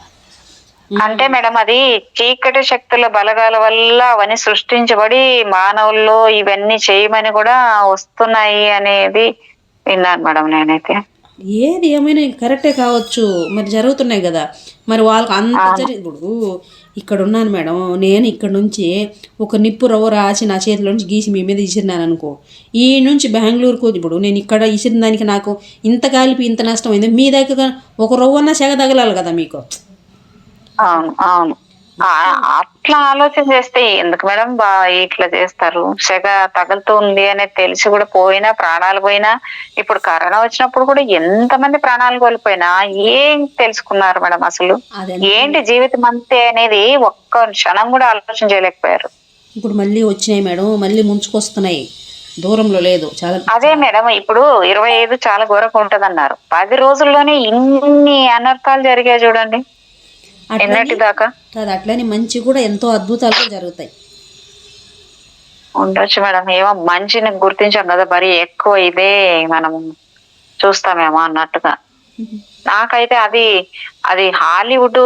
అంటే మేడం అది చీకటి శక్తుల బలగాల వల్ల అవన్నీ సృష్టించబడి మానవుల్లో ఇవన్నీ చేయమని కూడా వస్తున్నాయి అనేది విన్నాను మేడం నేనైతే. ఏది ఏమైనా కరెక్టే కావచ్చు, మరి జరుగుతున్నాయి కదా. మరి వాళ్ళకి అంత ఇప్పుడు ఇక్కడ ఉన్నాను మేడం, నేను ఇక్కడ నుంచి ఒక నిప్పు రవ్వ రాసి నా చేతిలో నుంచి గీసి మీ మీద ఇసిరినాను అనుకో, ఈ నుంచి బెంగళూరుకు ఇప్పుడు నేను ఇక్కడ ఇసిరిన దానికి నాకు ఇంత కాలిపి ఇంత నష్టం అయింది. మీ దగ్గర ఒక రవ్వన్నా సెగ తగలాలి కదా మీకు. అవును, అట్లా ఆలోచన చేస్తే ఎందుకు మేడం ఇట్లా చేస్తారు. సెగ తగులుతుంది అనేది తెలిసి కూడా పోయినా, ప్రాణాలు పోయినా, ఇప్పుడు కరోనా వచ్చినప్పుడు కూడా ఎంతమంది ప్రాణాలు కోల్పోయినా ఏం తెలుసుకున్నారు మేడం అసలు. ఏంటి జీవితం అంతే అనేది ఒక్క క్షణం కూడా ఆలోచన చేయలేకపోయారు. ఇప్పుడు మళ్ళీ వచ్చినాయి మేడం, మళ్ళీ ముంచుకొస్తున్నాయి, దూరంలో లేదు చాలా. అదే మేడం, ఇప్పుడు 25 చాలా ఘోరంగా ఉంటదన్నారు. 10 రోజుల్లోనే ఇన్ని అనర్థాలు జరిగాయి చూడండి. ఎన్నటి దాకా కాదు, అట్లని మంచి కూడా ఎంతో అద్భుతాలు జరుగుతాయి. ఉండొచ్చు మేడం, ఏమో మంచిని గుర్తించాం కదా, మరి ఎక్కువ ఇదే మనం చూస్తామేమో అన్నట్టుగా. నాకైతే అది హాలీవుడ్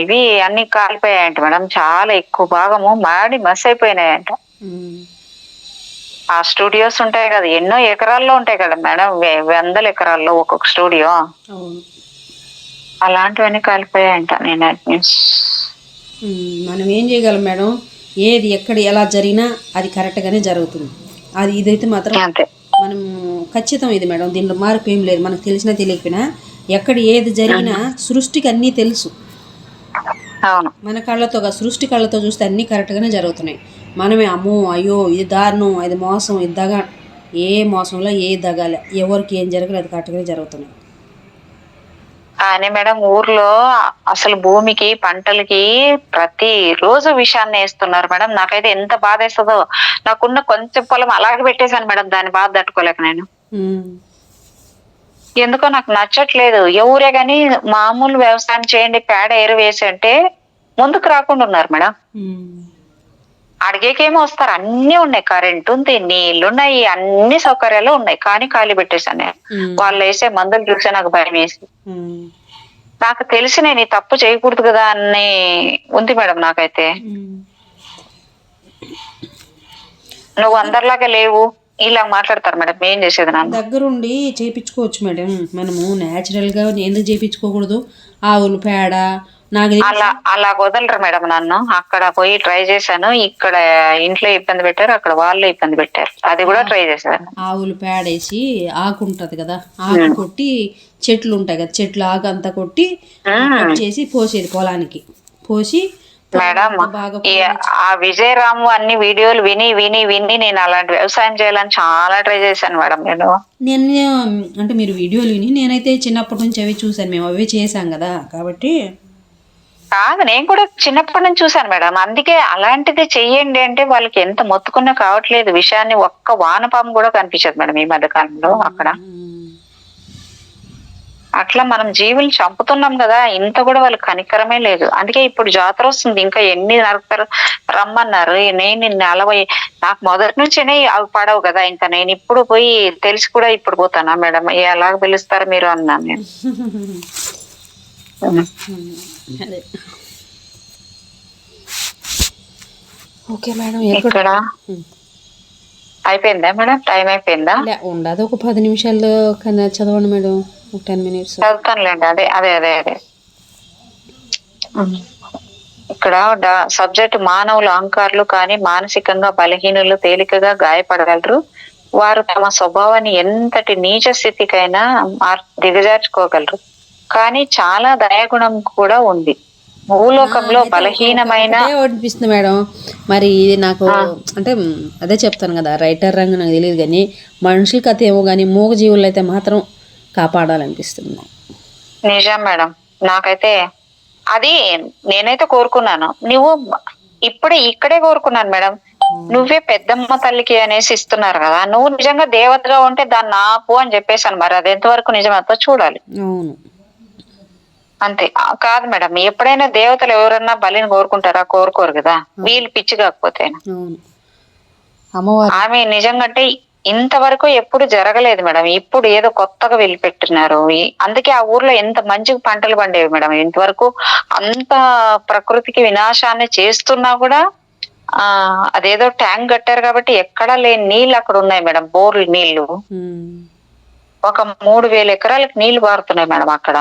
ఇవి అన్ని కాలిపోయాయంట మేడం. చాలా ఎక్కువ భాగము మాడి మస్ అయిపోయినాయంట. ఆ స్టూడియోస్ ఉంటాయి కదా, ఎన్నో ఎకరాల్లో ఉంటాయి కదా మేడం, 100 ఎకరాల్లో ఒక్కొక్క స్టూడియో, అలాంటివన్నీ కాలిపోయాయంట. నేను మనం ఏం చేయగలం మేడం, ఏది ఎక్కడ ఎలా జరిగినా అది కరెక్ట్గానే జరుగుతుంది. అది ఇదైతే మాత్రం మనం ఖచ్చితం ఇది మేడం, దీంట్లో మార్పు ఏం లేదు. మనకు తెలిసినా తెలియకపోయినా ఎక్కడ ఏది జరిగినా సృష్టికి అన్నీ తెలుసు. మన కళ్ళతో సృష్టి కళ్ళతో చూస్తే అన్నీ కరెక్ట్గానే జరుగుతున్నాయి. మనమే అమ్మో అయ్యో ఇది దారుణం, ఇది మోసం, ఇది దగా, ఏ మోసంలో ఏ దగాలి, ఎవరికి ఏం జరగాలి అది కరెక్ట్గానే జరుగుతున్నాయి. కానీ మేడం ఊర్లో అసలు భూమికి, పంటలకి ప్రతి రోజు విషాన్ని వేస్తున్నారు మేడం. నాకైతే ఎంత బాధ వేస్తుందో. నాకున్న కొంచెం పొలం అలాగే పెట్టేశాను మేడం, దాని బాధ తట్టుకోలేక నేను. ఎందుకో నాకు నచ్చట్లేదు. ఎవరే గాని మామూలు వ్యవసాయం చేయండి, పేడ ఎరువు వేసి అంటే ముందుకు రాకుండా ఉన్నారు మేడం. అడిగేకేమో వస్తారు, అన్ని ఉన్నాయి, కరెంట్ ఉంది, నీళ్లు ఉన్నాయి, అన్ని సౌకర్యాలు ఉన్నాయి, కానీ ఖాళీ పెట్టేశాను నేను. వాళ్ళు వేసే మందులు చూసే నాకు భయం వేసి, నాకు తెలిసి నేను ఈ తప్పు చేయకూడదు కదా అని ఉంది మేడం నాకైతే. నువ్వు అందరిలాగా లేవు, ఇలా మాట్లాడతారు మేడం, ఏం చేసేది నాన్న? దగ్గరుండి చేయించుకోవచ్చు మేడం, మనము న్యాచురల్గా ఎందుకు చేయించుకోకూడదు? ఆవులు పేడ నాకు అలా అలా వదలరు మేడం నన్ను. అక్కడ పోయి ట్రై చేశాను, ఇక్కడ ఇంట్లో ఇబ్బంది పెట్టారు, అక్కడ వాళ్ళు ఇబ్బంది పెట్టారు, అది కూడా ట్రై చేశాను. ఆవులు పేడేసి ఆకు ఉంటుంది కదా, ఆకు కొట్టి చెట్లు ఉంటాయి కదా, చెట్లు ఆకు అంతా కొట్టి కట్ చేసి పోసేది పొలానికి పోసి మేడం బాగా ఆ విజయరాము అన్ని వీడియోలు విని విని విని నేను అలాంటి వ్యవసాయం చేయాలని చాలా ట్రై చేశాను మేడం. నేను అంటే మీరు వీడియోలు విని, నేనైతే చిన్నప్పటి నుంచి అవి చూసాను, మేము అవి చేసాం కదా కాబట్టి. కాదు, నేను కూడా చిన్నప్పటి నుంచి చూసాను మేడం. అందుకే అలాంటిది చెయ్యండి అంటే వాళ్ళకి ఎంత మొత్తుకున్నా కావట్లేదు. విషయాన్ని ఒక్క వానపాము కూడా కనిపించదు మేడం ఈ మధ్య కాలంలో అక్కడ. అట్లా మనం జీవులు చంపుతున్నాం కదా, ఇంత కూడా వాళ్ళకి కనికరమే లేదు. అందుకే ఇప్పుడు జాతర వస్తుంది, ఇంకా ఎన్ని నరకరు రమ్మన్నారు. నేను 40 నాకు మొదటి నుంచినే అవి పడవు కదా, ఇంకా నేను ఇప్పుడు పోయి తెలిసి కూడా ఇప్పుడు పోతానా మేడం? ఎలాగ పిలుస్తారు మీరు అన్నాను నేను. ఓకే మేడం, ఇక్కడ అయిపోయిందా మేడం? టైం అయిపోయిందా? ఉండదు, ఒక 10 నిమిషాలు కన్నా చదవండి మేడం, ఒక 10 minutes చదువుతానులేండి. అదే అదే అదే అదే ఇక్కడ సబ్జెక్ట్ మానవులు అహంకారులు కానీ మానసికంగా బలహీనులు తేలికగా గాయపడగలరు. వారు తమ స్వభావాన్ని ఎంతటి నీచ స్థితికైనా దిగజార్చుకోగలరు. కానీ చాలా దయాగుణం కూడా ఉంది. భూలోకంలో బలహీనమైన అనిపిస్తుంది మేడం. మరి ఇది నాకు అంటే అదే చెప్తాను కదా, రైటర్ రంగు నాకు తెలియదు కానీ మనుషుల కథ ఏమో కానీ మూగ జీవులు అయితే మాత్రం కాపాడాలనిపిస్తుంది. నిజం మేడం, నాకైతే అది నేనైతే కోరుకున్నాను. నువ్వు ఇక్కడే కోరుకున్నాను మేడం. నువ్వే పెద్దమ్మ తల్లికి అనేసి ఇస్తున్నారు కదా, నువ్వు నిజంగా దేవతగా ఉంటే దాన్ని ఆపు అని చెప్పేశాను. మరి అది ఎంతవరకు నిజమంతా చూడాలి. అవును, అంతే కాదు మేడం, ఎప్పుడైనా దేవతలు ఎవరన్నా బలిని కోరుకుంటారా? కోరుకోరు కదా, వీళ్ళు పిచ్చి కాకపోతే. ఆమె నిజంగా ఇంతవరకు ఎప్పుడు జరగలేదు మేడం. ఇప్పుడు ఏదో కొత్తగా వెళ్ళిపెట్టినారు. అందుకే ఆ ఊర్లో ఎంత మంచి పంటలు పండేవి మేడం. ఇంతవరకు అంత ప్రకృతికి వినాశాన్ని చేస్తున్నా కూడా అదేదో ట్యాంక్ కట్టారు కాబట్టి ఎక్కడా లేని నీళ్ళు అక్కడ ఉన్నాయి మేడం. బోర్లు నీళ్లు ఒక 3000 ఎకరాలకు నీళ్లు పారుతున్నాయి మేడం. అక్కడ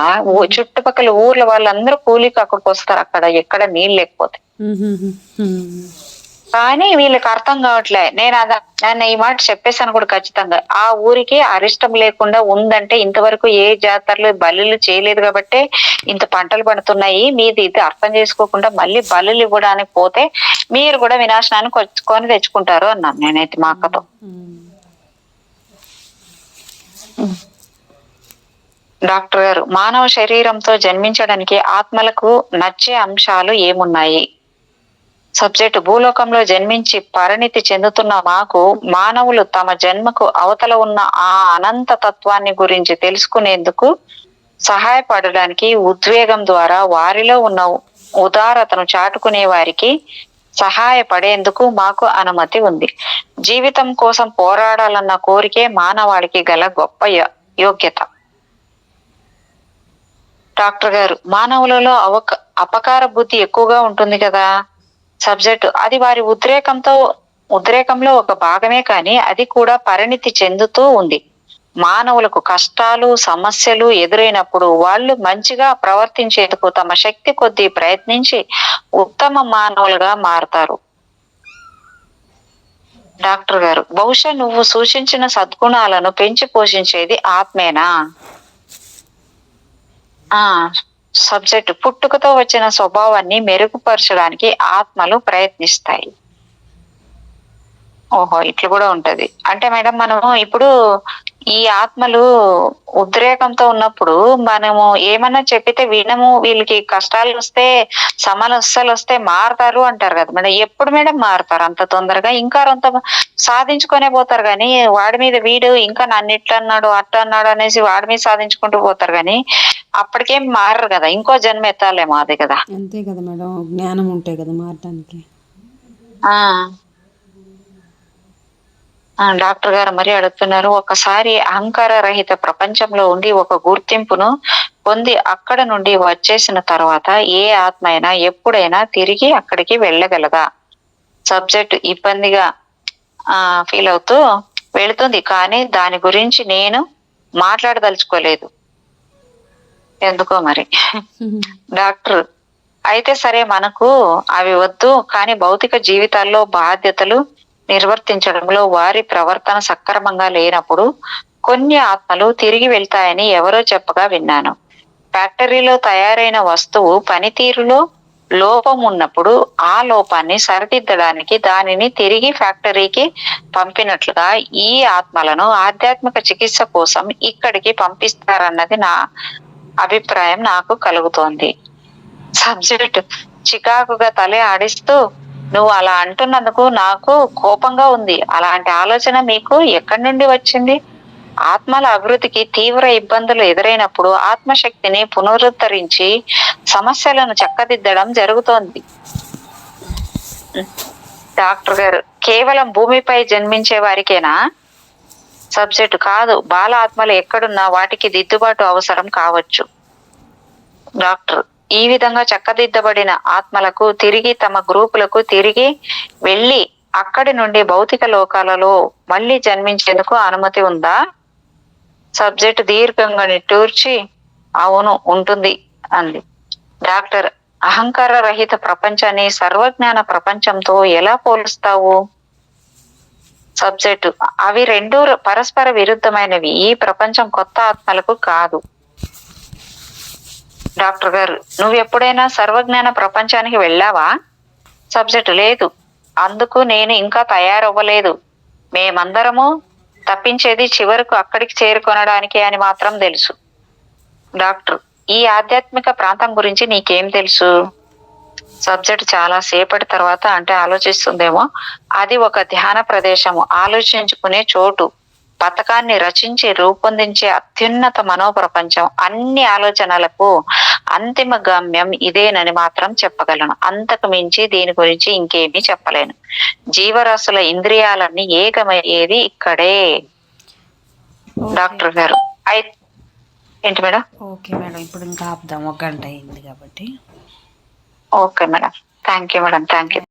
చుట్టుపక్కల ఊర్ల వాళ్ళందరూ కూలీకి అక్కడికి వస్తారు, అక్కడ ఎక్కడ నీళ్ళు లేకపోతే. కానీ వీళ్ళకి అర్థం కావట్లే. నేను ఈ మాట చెప్పేసాను కూడా ఖచ్చితంగా. ఆ ఊరికి అరిష్టం లేకుండా ఉందంటే ఇంతవరకు ఏ జాతరలు బలులు చేయలేదు కాబట్టి ఇంత పంటలు పండుతున్నాయి. మీది ఇది అర్థం చేసుకోకుండా మళ్ళీ బలులు ఇవ్వడానికి పోతే మీరు కూడా వినాశనాన్ని కొని తెచ్చుకుంటారు అన్నాను నేనైతే మా అక్కతో. డాక్టర్ గారు, మానవ శరీరంతో జన్మించడానికి ఆత్మలకు నచ్చే అంశాలు ఏమున్నాయి? సబ్జెక్ట్ భూలోకంలో జన్మించి పరిణితి చెందుతున్న మాకు మానవులు తమ జన్మకు అవతల ఉన్న ఆ అనంత తత్వాన్ని గురించి తెలుసుకునేందుకు సహాయపడడానికి ఉద్వేగం ద్వారా వారిలో ఉన్న ఉదారతను చాటుకునే వారికి సహాయపడేందుకు మాకు అనుమతి ఉంది. జీవితం కోసం పోరాడాలన్న కోరికే మానవాళికి గల గొప్ప యోగ్యత. డాక్టర్ గారు, మానవులలో అపకార బుద్ధి ఎక్కువగా ఉంటుంది కదా. సబ్జెక్టు అది వారి ఉద్రేకంలో ఒక భాగమే, కానీ అది కూడా పరిణితి చెందుతూ ఉంది. మానవులకు కష్టాలు సమస్యలు ఎదురైనప్పుడు వాళ్ళు మంచిగా ప్రవర్తించేందుకు తమ శక్తి కొద్దీ ప్రయత్నించి ఉత్తమ మానవులుగా మారతారు. డాక్టర్ గారు, బహుశా నువ్వు సూచించిన సద్గుణాలను పెంచి పోషించేది ఆత్మేనా? సబ్జెక్ట్ పుట్టుకతో వచ్చిన స్వభావాన్ని మెరుగుపరచడానికి ఆత్మలు ప్రయత్నిస్తాయి. ఓహో, ఇట్లా కూడా ఉంటది అంటే మేడం. మనము ఇప్పుడు ఈ ఆత్మలు ఉద్రేకంతో ఉన్నప్పుడు మనము ఏమన్నా చెప్పితే వినము, వీళ్ళకి కష్టాలు వస్తే సమస్యలు వస్తే మారుతారు అంటారు కదా మేడం. ఎప్పుడు మేడం మారుతారు అంత తొందరగా? ఇంకా అంత సాధించుకునే పోతారు కానీ వాడి మీద వీడు ఇంకా నన్ను ఇట్లా అన్నాడు అట్లా అన్నాడు అనేసి వాడి మీద సాధించుకుంటూ పోతారు కానీ అప్పటికేం మారరు కదా. ఇంకో జన్మ ఎత్తాలేమో అది కదా. అంతే కదా మేడం, జ్ఞానం ఉంటాయి కదా మారడానికి. డాక్టర్ గారు మరి అడుగుతున్నారు, ఒకసారి అహంకార రహిత ప్రపంచంలో ఉండి ఒక గుర్తింపును పొంది అక్కడ నుండి వచ్చేసిన తర్వాత ఏ ఆత్మ అయినా ఎప్పుడైనా తిరిగి అక్కడికి వెళ్ళగలదా? సబ్జెక్ట్ ఇబ్బందిగా ఫీల్ అవుతూ వెళుతుంది, కానీ దాని గురించి నేను మాట్లాడదలుచుకోలేదు. ఎందుకో మరి. డాక్టర్: అయితే సరే, మనకు అవి వద్దు, కానీ భౌతిక జీవితాల్లో బాధ్యతలు నిర్వర్తించడంలో వారి ప్రవర్తన సక్రమంగా లేనప్పుడు కొన్ని ఆత్మలు తిరిగి వెళ్తాయని ఎవరో చెప్పగా విన్నాను. ఫ్యాక్టరీలో తయారైన వస్తువు పనితీరులో లోపం ఉన్నప్పుడు ఆ లోపాన్ని సరిదిద్దడానికి దానిని తిరిగి ఫ్యాక్టరీకి పంపినట్లుగా ఈ ఆత్మలను ఆధ్యాత్మిక చికిత్స కోసం ఇక్కడికి పంపిస్తారన్నది నా అభిప్రాయం నాకు కలుగుతోంది. సబ్జెక్ట్ చికాకుగా తలే ఆడిస్తూ: నువ్వు అలా అంటున్నందుకు నాకు కోపంగా ఉంది. అలాంటి ఆలోచన మీకు ఎక్కడి నుండి వచ్చింది? ఆత్మల అభివృద్ధికి తీవ్ర ఇబ్బందులు ఎదురైనప్పుడు ఆత్మశక్తిని పునరుద్ధరించి సమస్యలను చక్కదిద్దడం జరుగుతోంది. డాక్టర్ గారు: కేవలం భూమిపై జన్మించే వారికేనా? సబ్జెక్టు: కాదు, బాల ఆత్మలు ఎక్కడున్నా వాటికి దిద్దుబాటు అవసరం కావచ్చు. డాక్టర్: ఈ విధంగా చక్కదిద్దబడిన ఆత్మలకు తిరిగి తమ గ్రూపులకు తిరిగి వెళ్ళి అక్కడి నుండి భౌతిక లోకాలలో మళ్ళీ జన్మించేందుకు అనుమతి ఉందా? సబ్జెక్ట్ దీర్ఘంగా నిట్టూర్చి అవును ఉంటుంది అంది. డాక్టర్: అహంకార రహిత ప్రపంచాన్ని సర్వజ్ఞాన ప్రపంచంతో ఎలా పోలుస్తావు? సబ్జెక్టు: అవి రెండు పరస్పర విరుద్ధమైనవి. ఈ ప్రపంచం కొత్త ఆత్మలకు కాదు. డాక్టర్ గారు: నువ్వు ఎప్పుడైనా సర్వజ్ఞాన ప్రపంచానికి వెళ్ళావా? సబ్జెక్టు: లేదు, అందుకు నేను ఇంకా తయారవ్వలేదు. మేమందరము తప్పించేది చివరకు అక్కడికి చేరుకొనడానికి అని మాత్రం తెలుసు. డాక్టర్: ఈ ఆధ్యాత్మిక ప్రాంతం గురించి నీకేం తెలుసు? సబ్జెక్ట్ చాలా సేపటి తర్వాత, అంటే ఆలోచిస్తుందేమో, అది ఒక ధ్యాన ప్రదేశము, ఆలోచించుకునే చోటు, పథకాన్ని రచించి రూపొందించే అత్యున్నత మనోప్రపంచం. అన్ని ఆలోచనలకు అంతిమ గమ్యం ఇదేనని మాత్రం చెప్పగలను. అంతకు మించి దీని గురించి ఇంకేమీ చెప్పలేను. జీవరాశుల ఇంద్రియాలన్నీ ఏకమయ్యేది ఇక్కడే. డాక్టర్ గారు: ఏంటి మేడం? ఓకే మేడం, ఇప్పుడు ఇంకా ఆపుదాం, 1 గంట అయింది కాబట్టి. Okay madam, thank you madam, thank you.